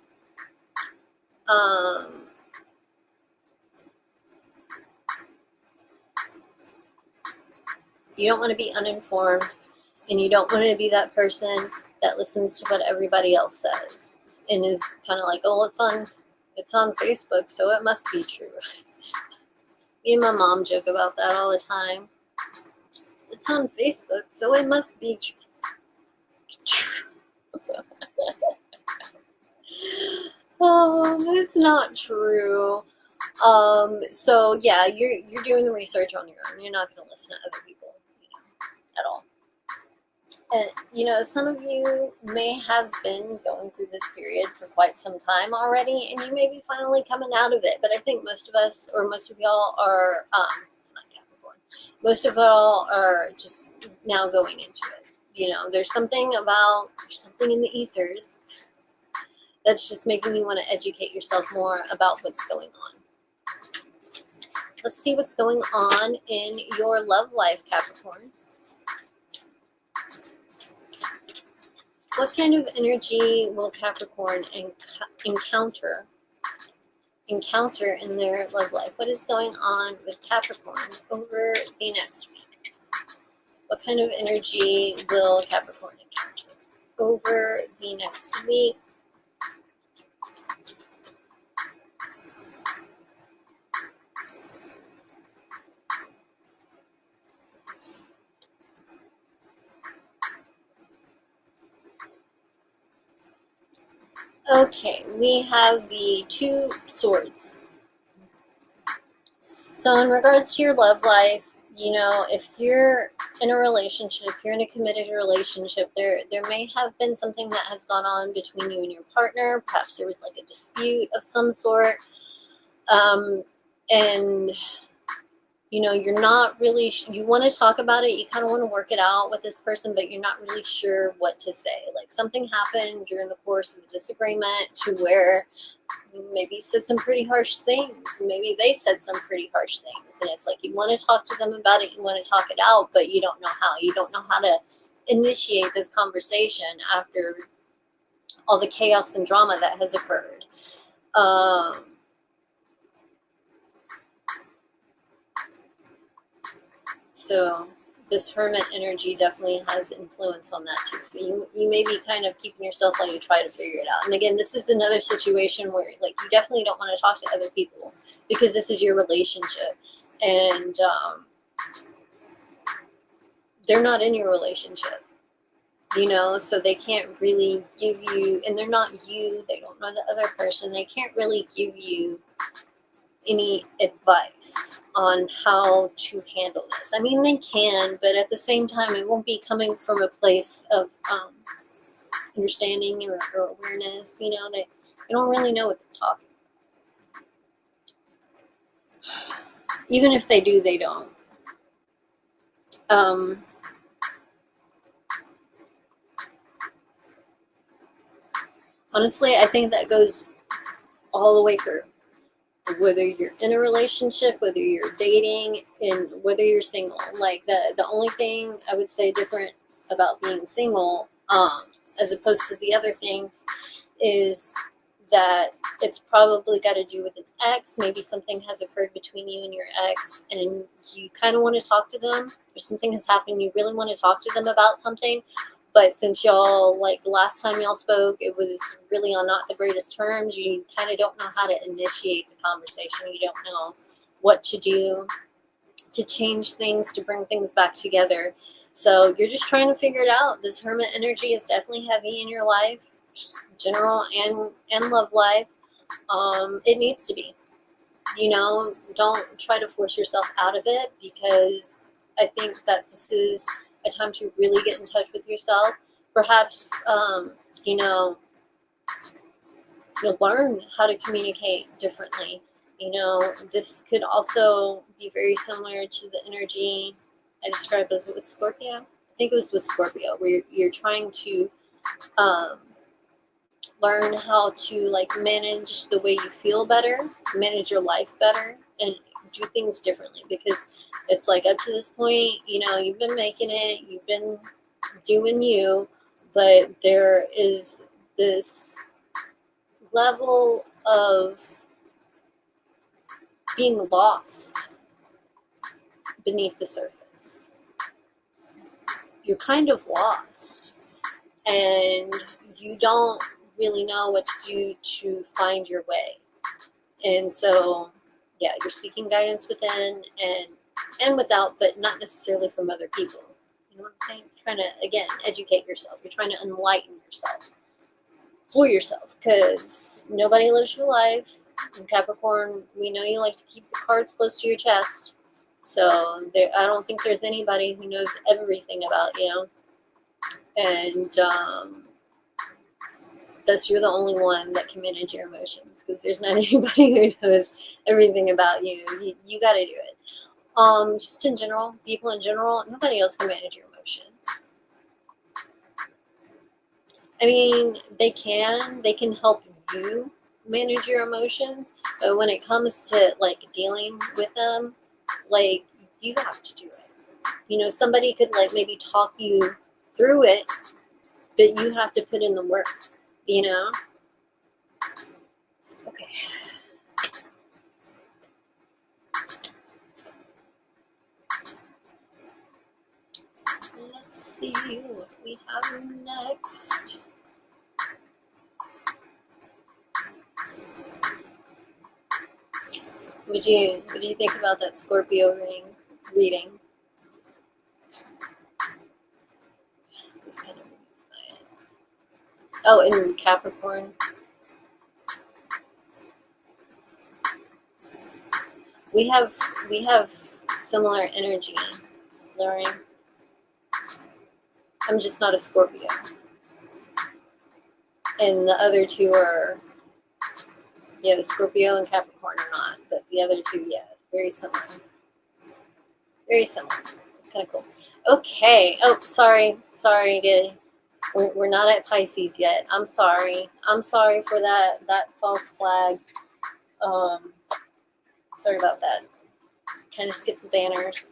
Speaker 1: You don't want to be uninformed, and you don't want to be that person that listens to what everybody else says and is kind of like, oh, it's on Facebook, so it must be true. Me and my mom joke about that all the time. It's on Facebook, so it must be true. Oh, it's not true. So yeah, you're doing the research on your own. You're not going to listen to other people, at all. And some of you may have been going through this period for quite some time already, and you may be finally coming out of it. But I think most of us, or most of y'all, are not Capricorn. Most of y'all are just now going into it. There's something in the ethers that's just making you want to educate yourself more about what's going on. Let's see what's going on in your love life, Capricorn. What kind of energy will Capricorn encounter in their love life? What is going on with Capricorn over the next week? What kind of energy will Capricorn encounter over the next week? Okay, we have the Two Swords. So in regards to your love life, if you're in a relationship, you're in a committed relationship, there may have been something that has gone on between you and your partner. Perhaps there was like a dispute of some sort. And you're not really, you want to talk about it, you kind of want to work it out with this person, but you're not really sure what to say. Like something happened during the course of a disagreement to where maybe you said some pretty harsh things. Maybe they said some pretty harsh things. And it's like you want to talk to them about it, you want to talk it out, but you don't know how. You don't know how to initiate this conversation after all the chaos and drama that has occurred. So this Hermit energy definitely has influence on that too. So you may be kind of keeping yourself while you try to figure it out. And again, this is another situation where like you definitely don't want to talk to other people because this is your relationship. And they're not in your relationship. So they can't really give you, and they're not you, they don't know the other person, they can't really give you any advice on how to handle this. I mean, they can, but at the same time, it won't be coming from a place of understanding or awareness. They don't really know what they're talking about. Even if they do, they don't. Honestly, I think that goes all the way through. Whether you're in a relationship, whether you're dating, and whether you're single. Like the only thing I would say different about being single, as opposed to the other things, is that it's probably got to do with an ex. Maybe something has occurred between you and your ex, and you kind of want to talk to them, or something has happened, you really want to talk to them about something. But since y'all, like the last time y'all spoke, it was really on not the greatest terms. You kind of don't know how to initiate the conversation. You don't know what to do to change things, to bring things back together. So you're just trying to figure it out. This Hermit energy is definitely heavy in your life, general and love life. It needs to be. Don't try to force yourself out of it, because I think that this is a time to really get in touch with yourself. Perhaps, you'll learn how to communicate differently. You know, this could also be very similar to the energy I described as with Scorpio. I think it was with Scorpio, where you're trying to um, learn how to like manage the way you feel better, manage your life better, and do things differently. Because it's like up to this point, you know, you've been making it, you've been doing you, but there is this level of being lost beneath the surface. You're kind of lost, and you don't really know what to do to find your way. And so, yeah, you're seeking guidance within and without, but not necessarily from other people. You know what I'm saying? You're trying to, again, educate yourself. You're trying to enlighten yourself for yourself, because nobody lives your life. In Capricorn, we know you like to keep the cards close to your chest. So I don't think there's anybody who knows everything about you. And thus you're the only one that can manage your emotions, because there's not anybody who knows everything about you. You got to do it. Just in general, people in general, nobody else can manage your emotions. I mean, they can help you manage your emotions, but when it comes to like dealing with them, like you have to do it. You know, somebody could like maybe talk you through it, but you have to put in the work, you know? Okay. Let's see what we have next. What do you think about that Scorpio reading? Just kind of amused by it. Oh, and Capricorn. We have similar energy, Lorraine. I'm just not a Scorpio. And the other two are, yeah, the Scorpio and Capricorn are not, but the other two, yeah, very similar. Very similar. It's kind of cool. Okay. Oh, sorry. We're not at Pisces yet. I'm sorry. I'm sorry for that false flag. Sorry about that. Kind of skipped the banners.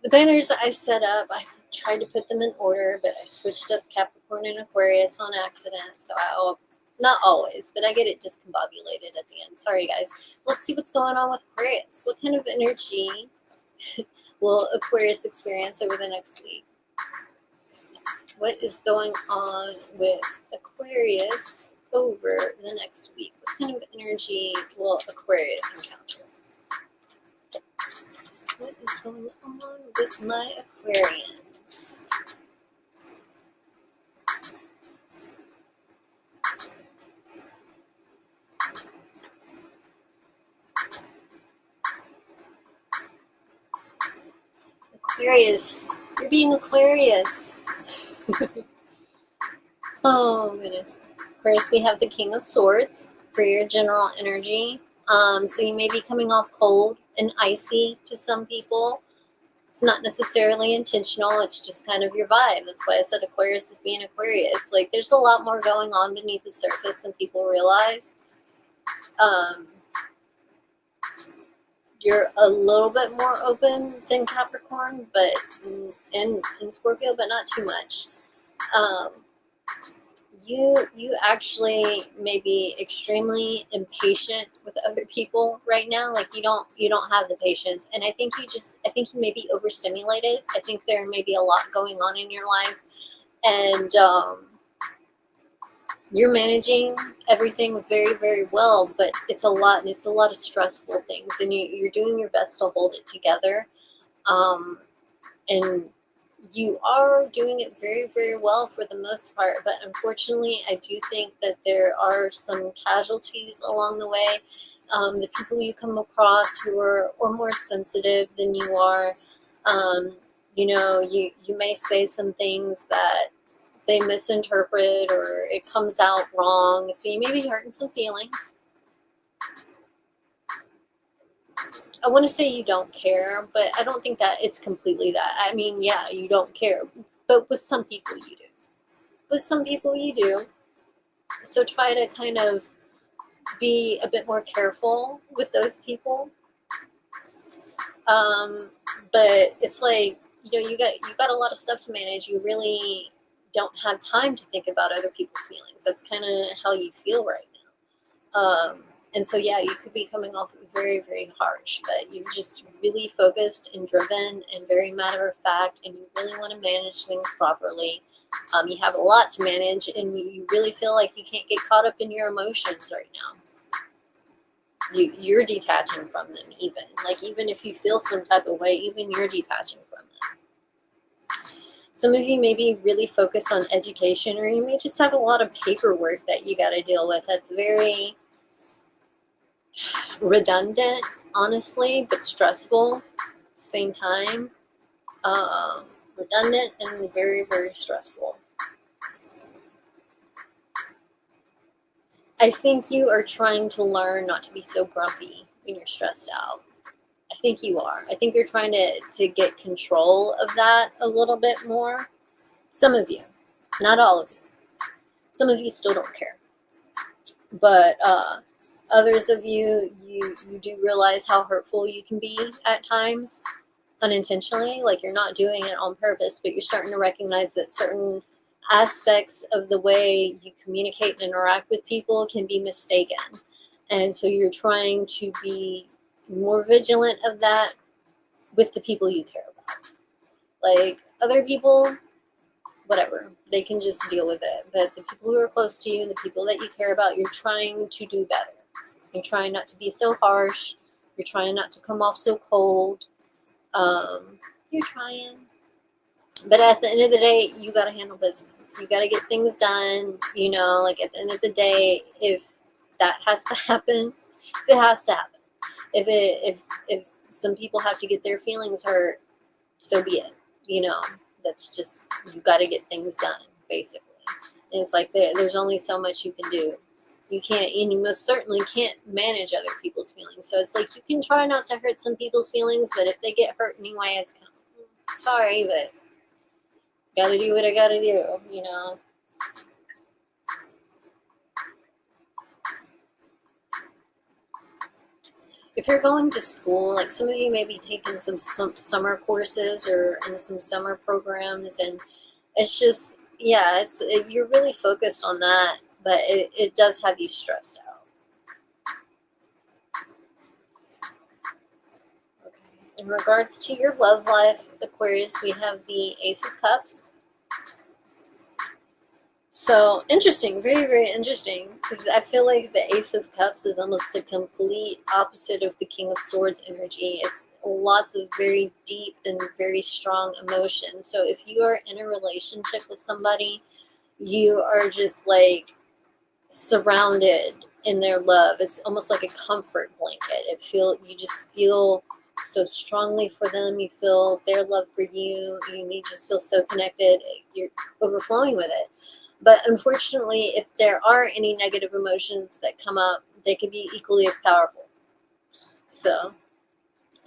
Speaker 1: The banners I set up, I tried to put them in order, but I switched up Capricorn and Aquarius on accident. So not always, but I get it discombobulated at the end. Sorry, guys. Let's see what's going on with Aquarius. What kind of energy will Aquarius experience over the next week? What is going on with Aquarius over the next week? What kind of energy will Aquarius encounter? What is going on with my Aquarians? Aquarius, you're being Aquarius. Oh, goodness. Aquarius, we have the King of Swords for your general energy. So you may be coming off cold and icy to some people. It's not necessarily intentional. It's just kind of your vibe. That's why I said Aquarius is being Aquarius. Like, there's a lot more going on beneath the surface than people realize. You're a little bit more open than Capricorn, but in Scorpio, but not too much. You actually may be extremely impatient with other people right now. Like you don't have the patience, and I think you may be overstimulated. I think there may be a lot going on in your life, and you're managing everything very, very well, but it's a lot. It's a lot of stressful things, and you're doing your best to hold it together. And you are doing it very, very well for the most part, but unfortunately, I do think that there are some casualties along the way. The people you come across who are more sensitive than you are, you may say some things that they misinterpret or it comes out wrong, so you may be hurting some feelings. I want to say you don't care, but I don't think that it's completely that. I mean, yeah, you don't care, but with some people you do. With some people you do. So try to kind of be a bit more careful with those people. But it's like, you got a lot of stuff to manage. You really don't have time to think about other people's feelings. That's kind of how you feel right now. And so, yeah, you could be coming off very, very harsh, but you're just really focused and driven and very matter of fact, and you really want to manage things properly. You have a lot to manage, and you really feel like you can't get caught up in your emotions right now. You're detaching from them, even. Like, even if you feel some type of way, even you're detaching from them. Some of you may be really focused on education, or you may just have a lot of paperwork that you got to deal with. That's very redundant, honestly, but stressful at the same time. Redundant and very, very stressful. I think you are trying to learn not to be so grumpy when you're stressed out. I think you are. I think you're trying to get control of that a little bit more. Some of you, not all of you. Some of you still don't care. But others of you, you do realize how hurtful you can be at times, unintentionally. Like, you're not doing it on purpose, but you're starting to recognize that certain aspects of the way you communicate and interact with people can be mistaken. And so you're trying to be more vigilant of that with the people you care about. Like, other people, whatever, they can just deal with it. But the people who are close to you and the people that you care about, you're trying to do better. You're trying not to be so harsh. You're trying not to come off so cold. You're trying. But at the end of the day, you got to handle business. You got to get things done. Like, at the end of the day, if that has to happen, it has to happen. If some people have to get their feelings hurt, so be it. That's just, you got to get things done, basically. And it's like, there's only so much you can do. You can't, and you most certainly can't manage other people's feelings. So it's like, you can try not to hurt some people's feelings, but if they get hurt anyway, it's kind of, sorry, but gotta do what I gotta do, If you're going to school, like, some of you may be taking some summer courses or in some summer programs, and it's just, yeah, you're really focused on that, but it does have you stressed out. Okay. In regards to your love life, Aquarius, we have the Ace of Cups. So, interesting, very, very interesting, because I feel like the Ace of Cups is almost the complete opposite of the King of Swords energy. It's lots of very deep and very strong emotion. So if you are in a relationship with somebody, you are just like surrounded in their love. It's almost like a comfort blanket. You just feel so strongly for them. You feel their love for you. You just feel so connected. You're overflowing with it. But unfortunately, if there are any negative emotions that come up, they could be equally as powerful. So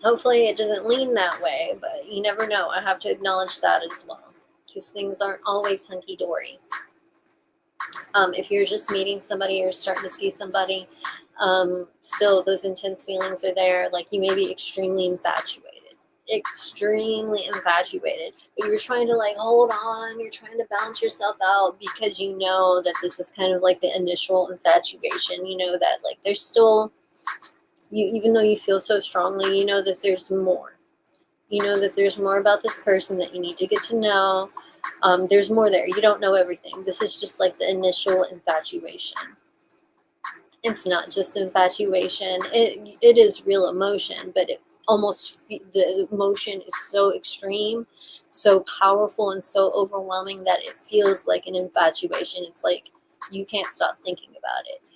Speaker 1: hopefully it doesn't lean that way, but you never know. I have to acknowledge that as well, because things aren't always hunky-dory. If you're just meeting somebody or starting to see somebody, still those intense feelings are there. Like, you may be extremely infatuated, but you're trying to, like, hold on. You're trying to balance yourself out, because you know that this is kind of like the initial infatuation. You know that, like, there's still, even though you feel so strongly, you know that there's more. You know that there's more about this person that you need to get to know. There's more there. You don't know everything. This is just like the initial infatuation. It's not just infatuation. It is real emotion, but it's almost, the emotion is so extreme, so powerful, and so overwhelming that it feels like an infatuation. It's like you can't stop thinking about it.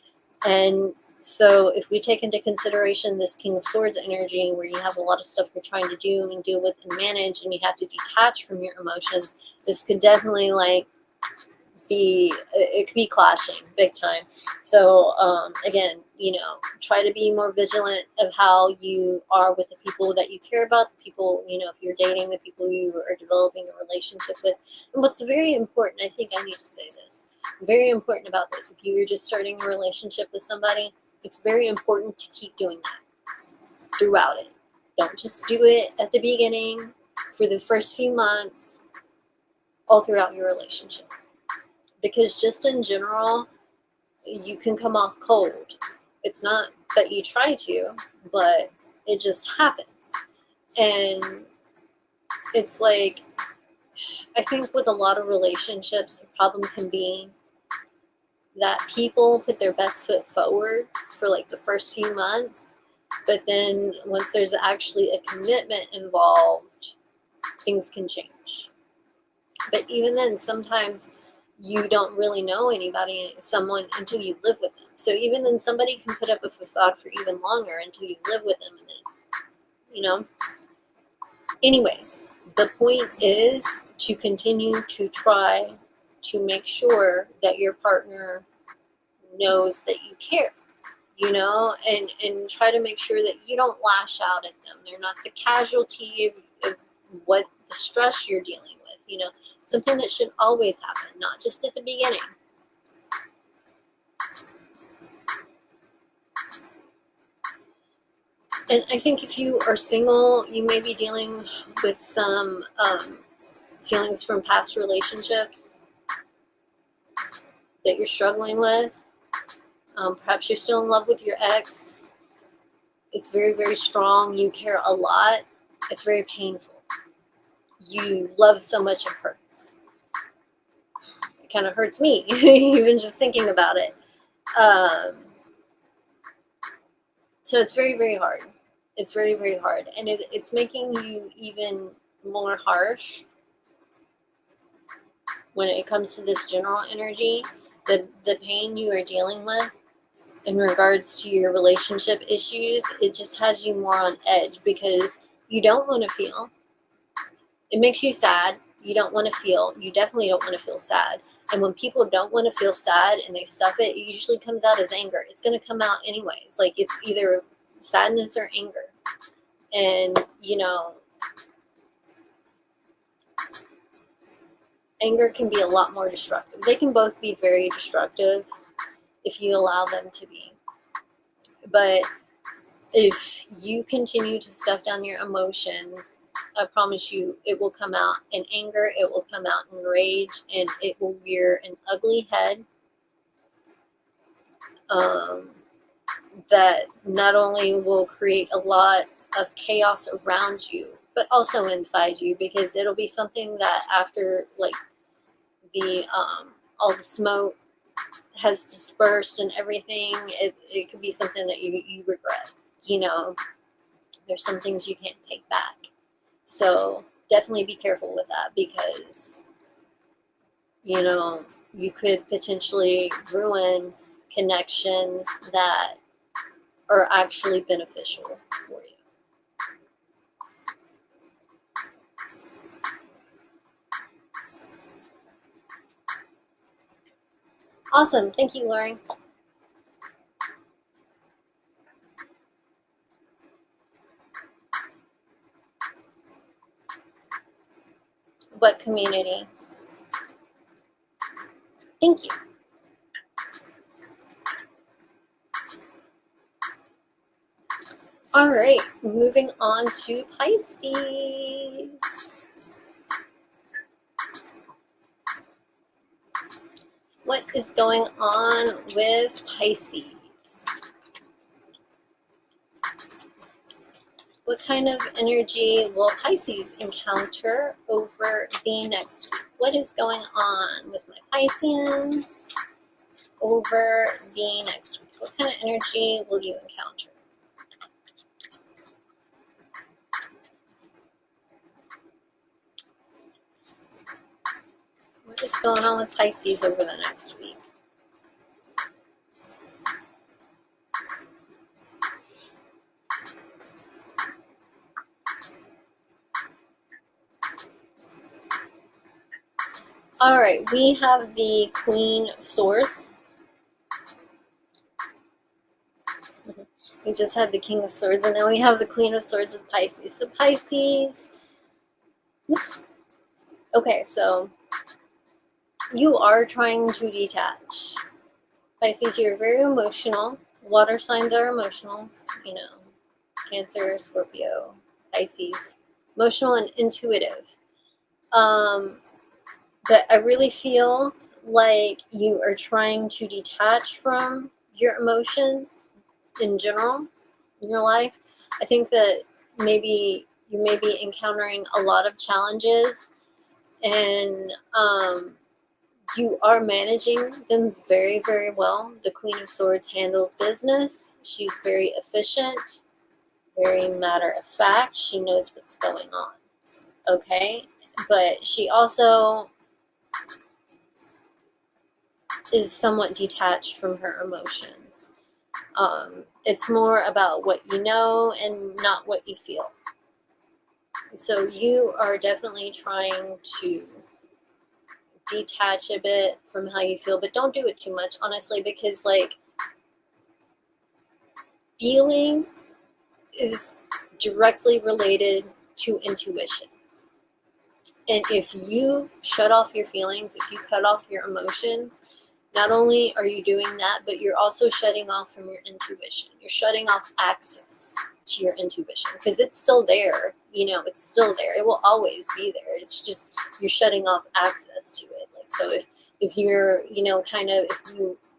Speaker 1: And so if we take into consideration this King of Swords energy, where you have a lot of stuff you're trying to do and deal with and manage, and you have to detach from your emotions, this could definitely, like, it could be clashing big time. So again, you know, try to be more vigilant of how you are with the people that you care about, the people, you know, if you're dating, the people you are developing a relationship with. And what's very important, I think I need to say this, very important about this, if you are just starting a relationship with somebody, it's very important to keep doing that throughout it. Don't just do it at the beginning, for the first few months, all throughout your relationship. Because just in general, you can come off cold. It's not that you try to, but it just happens. And it's like, I think with a lot of relationships, the problem can be that people put their best foot forward for like the first few months, but then once there's actually a commitment involved, things can change. But even then, sometimes you don't really know someone until you live with them. So even then, somebody can put up a facade for even longer until you live with them, and then, you know. Anyways, the point is to continue to try to make sure that your partner knows that you care, you know, and try to make sure that you don't lash out at them. They're not the casualty of what the stress you're dealing with, you know, something that should always happen, not just at the beginning. And I think if you are single, you may be dealing with some feelings from past relationships that you're struggling with. Perhaps you're still in love with your ex. It's very, very strong. You care a lot. It's very painful. You love so much it hurts. It kind of hurts me, even just thinking about it. So it's very, very hard. It's very, very hard. And it's making you even more harsh when it comes to this general energy. The pain you are dealing with in regards to your relationship issues, it just has you more on edge because you don't want to feel. It makes you sad. You don't want to feel. You definitely don't want to feel sad. And when people don't want to feel sad and they stuff it, it usually comes out as anger. It's going to come out anyways. Like it's either sadness or anger. And, you know, anger can be a lot more destructive. They can both be very destructive if you allow them to be. But if you continue to stuff down your emotions, I promise you it will come out in anger, it will come out in rage, and it will rear an ugly head that not only will create a lot of chaos around you, but also inside you, because it'll be something that after like the all the smoke has dispersed and everything, it could be something that you regret. You know, there's some things you can't take back. So definitely be careful with that because, you know, you could potentially ruin connections that are actually beneficial for you. Awesome. Thank you, Lori. What community? Thank you. All right, moving on to Pisces. What is going on with Pisces? What kind of energy will Pisces encounter over the next week? What is going on with my Pisceans over the next week? What kind of energy will you encounter? What is going on with Pisces over the next week? All right, we have the Queen of Swords. We just had the King of Swords, and then we have the Queen of Swords with Pisces. So Pisces, okay, so you are trying to detach. Pisces, you're very emotional. Water signs are emotional, you know, Cancer, Scorpio, Pisces. Emotional and intuitive. But I really feel like you are trying to detach from your emotions in general in your life. I think that maybe you may be encountering a lot of challenges, and you are managing them very, very well. The Queen of Swords handles business. She's very efficient, very matter of fact. She knows what's going on. Okay? But she also is somewhat detached from her emotions. It's more about what you know and not what you feel. So you are definitely trying to detach a bit from how you feel, but don't do it too much, honestly, because like feeling is directly related to intuition. And if you shut off your feelings, if you cut off your emotions, not only are you doing that, but you're also shutting off from your intuition. You're shutting off access to your intuition because it's still there. You know, it's still there. It will always be there. It's just you're shutting off access to it. Like, so if you're, you know, kind of,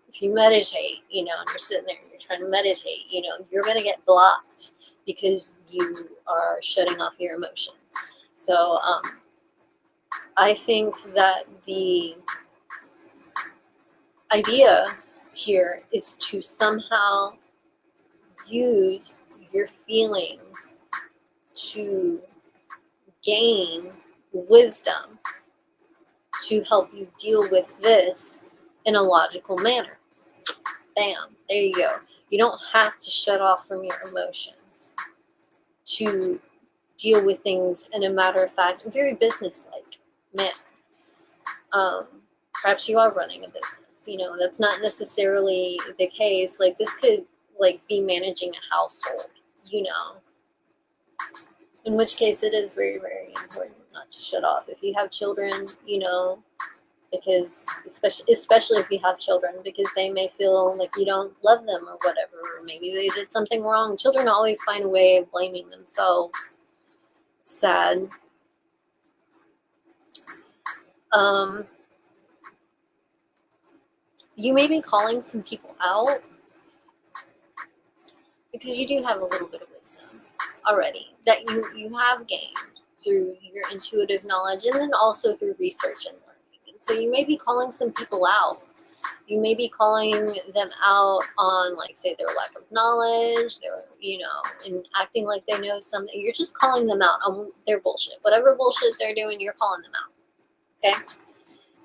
Speaker 1: if you meditate, you know, and you're sitting there and you're trying to meditate, you know, you're going to get blocked because you are shutting off your emotions. So, I think that the idea here is to somehow use your feelings to gain wisdom to help you deal with this in a logical manner. Bam, there you go. You don't have to shut off from your emotions to deal with things in a matter of fact, very business-like manner. Perhaps you are running a business. You know, that's not necessarily the case. Like, this could, like, be managing a household, you know. In which case, it is very, very important not to shut off. If you have children, you know, because, especially if you have children, because they may feel like you don't love them or whatever, or maybe they did something wrong. Children always find a way of blaming themselves. Sad. You may be calling some people out because you do have a little bit of wisdom already that you have gained through your intuitive knowledge and then also through research and learning. And so you may be calling some people out. You may be calling them out on, like, say, their lack of knowledge, their, you know, and acting like they know something. You're just calling them out on their bullshit. Whatever bullshit they're doing, you're calling them out. Okay?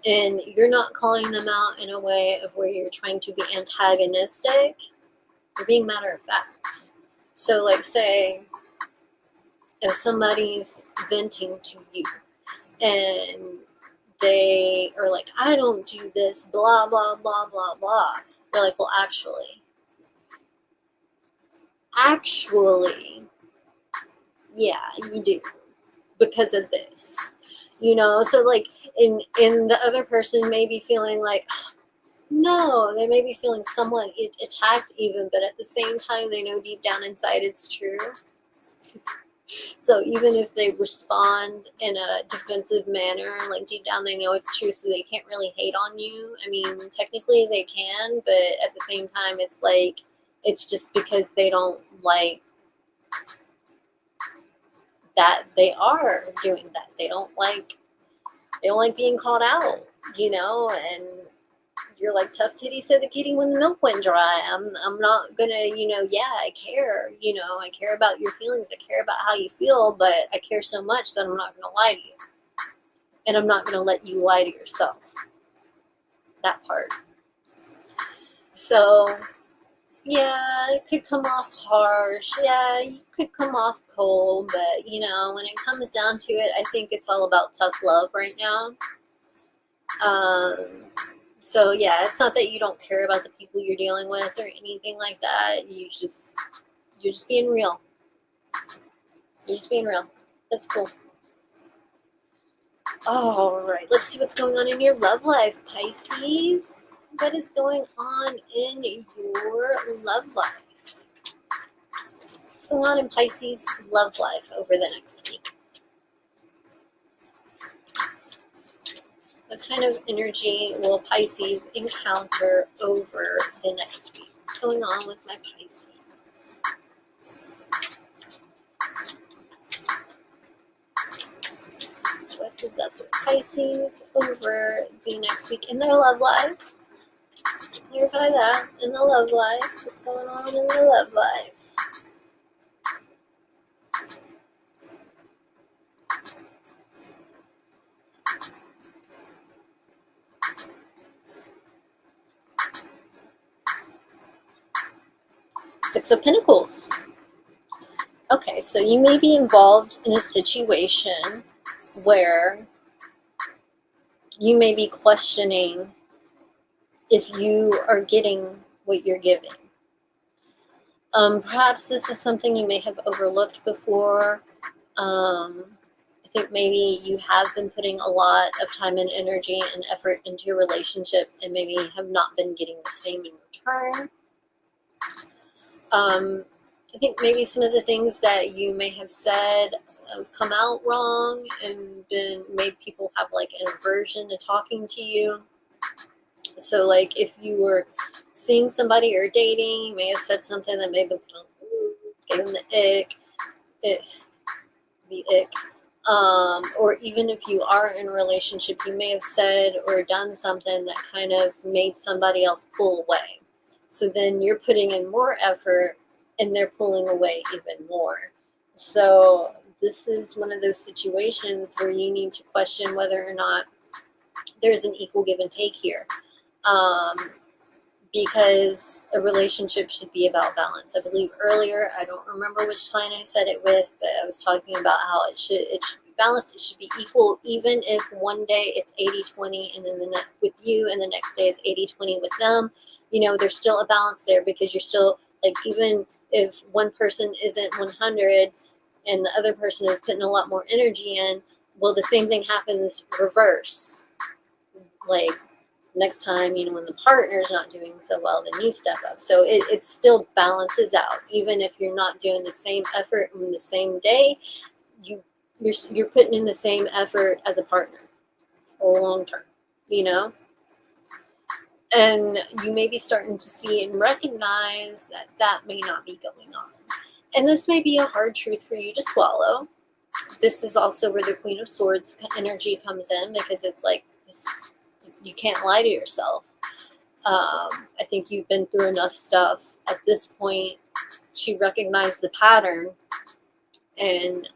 Speaker 1: And you're not calling them out in a way of where you're trying to be antagonistic. You're being matter of fact. So, like, say, if somebody's venting to you and they are like, I don't do this, blah, blah, blah, blah, blah. They're like, well, actually, yeah, you do, because of this. You know, so like, in the other person may be feeling like, no, they may be feeling somewhat attacked even, but at the same time, they know deep down inside it's true. So even if they respond in a defensive manner, like deep down they know it's true, so they can't really hate on you. I mean, technically they can, but at the same time, it's like, it's just because they don't like that they are doing that. They don't like being called out, you know, and you're like, tough titty said the kitty when the milk went dry. I'm not gonna, you know, yeah, I care, you know, I care about your feelings, I care about how you feel, but I care so much that I'm not gonna lie to you. And I'm not gonna let you lie to yourself. That part. So, yeah, it could come off harsh. Yeah, you could come off cold, but, you know, when it comes down to it, I think it's all about tough love right now. So yeah, it's not that you don't care about the people you're dealing with or anything like that. You're just being real. You're just being real. That's cool. All right, let's see what's going on in your love life, Pisces. What is going on in your love life? What's going on in Pisces' love life over the next week? What kind of energy will Pisces encounter over the next week? What's going on with my Pisces? What is up with Pisces over the next week in their love life? Clarify that. In the love life. What's going on in the love life? Six of Pentacles. Okay, so you may be involved in a situation where you may be questioning if you are getting what you're giving. Perhaps this is something you may have overlooked before. I think maybe you have been putting a lot of time and energy and effort into your relationship and maybe have not been getting the same in return. I think maybe some of the things that you may have said have come out wrong and made people have like an aversion to talking to you. So like if you were seeing somebody or dating, you may have said something that made them gave them the ick. Or even if you are in a relationship, you may have said or done something that kind of made somebody else pull away. So then you're putting in more effort and they're pulling away even more. So this is one of those situations where you need to question whether or not there's an equal give and take here. Because a relationship should be about balance. I believe earlier, I don't remember which sign I said it with, but I was talking about how it should be balanced. It should be equal, even if one day it's 80-20 and then with you and the next day it's 80-20 with them. You know, there's still a balance there because you're still, like, even if one person isn't 100 and the other person is putting a lot more energy in, well, the same thing happens reverse. Like, next time, you know, when the partner's not doing so well, then you step up. So it still balances out. Even if you're not doing the same effort in the same day, you're putting in the same effort as a partner long term, you know? And you may be starting to see and recognize that that may not be going on. And this may be a hard truth for you to swallow. This is also where the Queen of Swords energy comes in, because it's like this, you can't lie to yourself. I think you've been through enough stuff at this point to recognize the pattern, and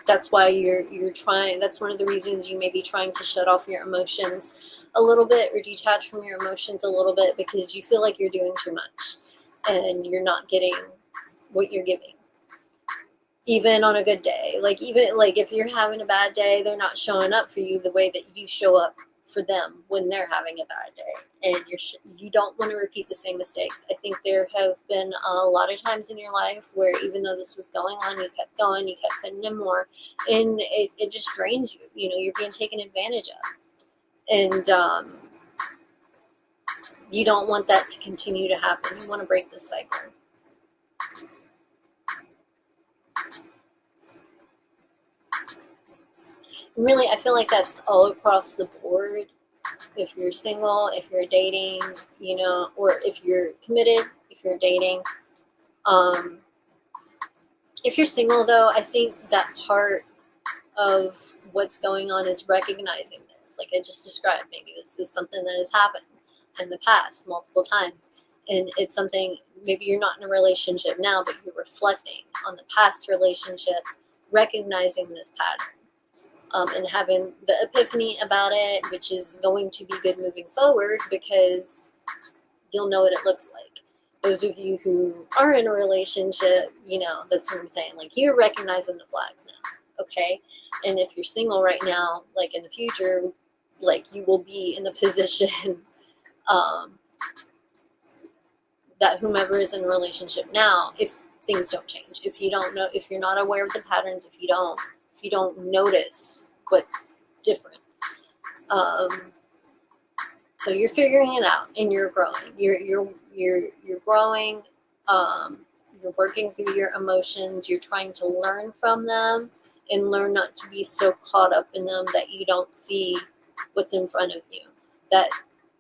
Speaker 1: that's why you're trying. That's one of the reasons you may be trying to shut off your emotions a little bit or detach from your emotions a little bit, because you feel like you're doing too much and you're not getting what you're giving. Even on a good day, like even like if you're having a bad day, they're not showing up for you the way that you show up for them when they're having a bad day, and you don't want to repeat the same mistakes. I think there have been a lot of times in your life where even though this was going on, you kept going, you kept putting in more, and it just drains you. You know, you're being taken advantage of, and you don't want that to continue to happen. You want to break the cycle. Really, I feel like that's all across the board. If you're single, if you're dating, you know, or if you're committed, if you're dating. If you're single, though, I think that part of what's going on is recognizing this. Like I just described, maybe this is something that has happened in the past multiple times. And it's something, maybe you're not in a relationship now, but you're reflecting on the past relationships, recognizing this pattern. And having the epiphany about it, which is going to be good moving forward, because you'll know what it looks like. Those of you who are in a relationship, you know, that's what I'm saying. Like, you're recognizing the flags now. okay? And if you're single right now, like in the future, like you will be in the position that whomever is in a relationship now, if things don't change, if you don't know, if you're not aware of the patterns, if you don't notice what's different, so you're figuring it out and you're growing. You're growing. You're working through your emotions. You're trying to learn from them and learn not to be so caught up in them that you don't see what's in front of you. That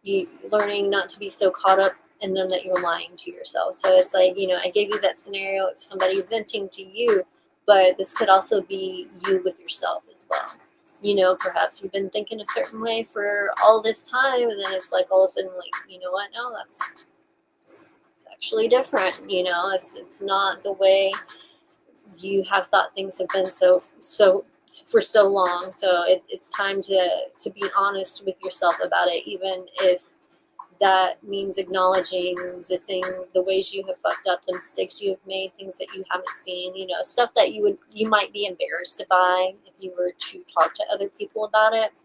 Speaker 1: you learning not to be so caught up in them that you're lying to yourself. So it's like, you know, I gave you that scenario of somebody venting to you, but this could also be you with yourself as well. You know, perhaps you've been thinking a certain way for all this time, and then it's like all of a sudden, like, you know what? No, it's actually different. You know, it's not the way you have thought things have been so for so long. So it's time to be honest with yourself about it, even if that means acknowledging the ways you have fucked up, the mistakes you have made, things that you haven't seen, you know, stuff that you might be embarrassed by if you were to talk to other people about it.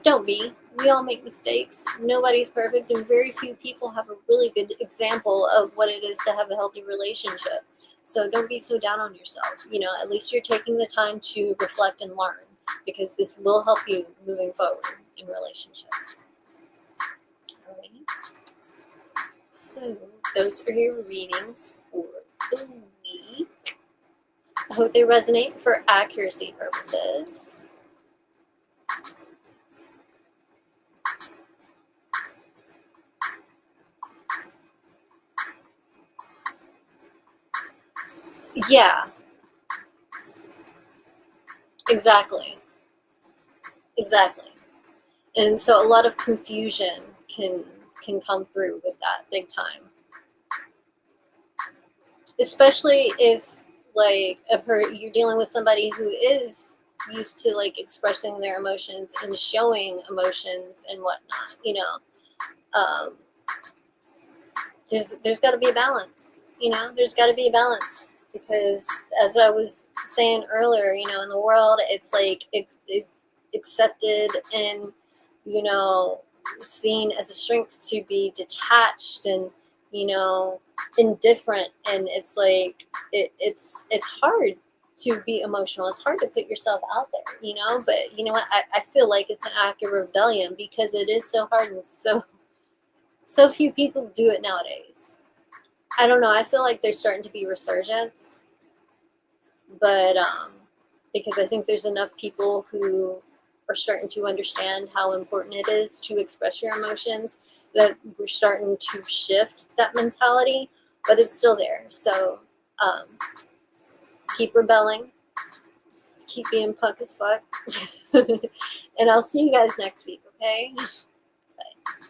Speaker 1: Don't be. We all make mistakes. Nobody's perfect, and very few people have a really good example of what it is to have a healthy relationship. So don't be so down on yourself. You know, at least you're taking the time to reflect and learn, because this will help you moving forward in relationships. So those are your readings for the week. I hope they resonate for accuracy purposes. Yeah, exactly. Exactly. And so a lot of confusion can come through with that big time. Especially if like you're dealing with somebody who is used to like expressing their emotions and showing emotions and whatnot, you know. There's got to be a balance, you know. There's got to be a balance, because as I was saying earlier, you know, in the world it's like it's accepted and, you know, seen as a strength to be detached and, you know, indifferent, and it's like it's hard to be emotional. It's hard to put yourself out there, you know. But you know what, I feel like it's an act of rebellion, because it is so hard, and so few people do it nowadays. I don't know, I feel like there's starting to be resurgence, but because I think there's enough people who are starting to understand how important it is to express your emotions, that we're starting to shift that mentality, but it's still there. So keep rebelling, keep being punk as fuck, and I'll see you guys next week, okay? Bye.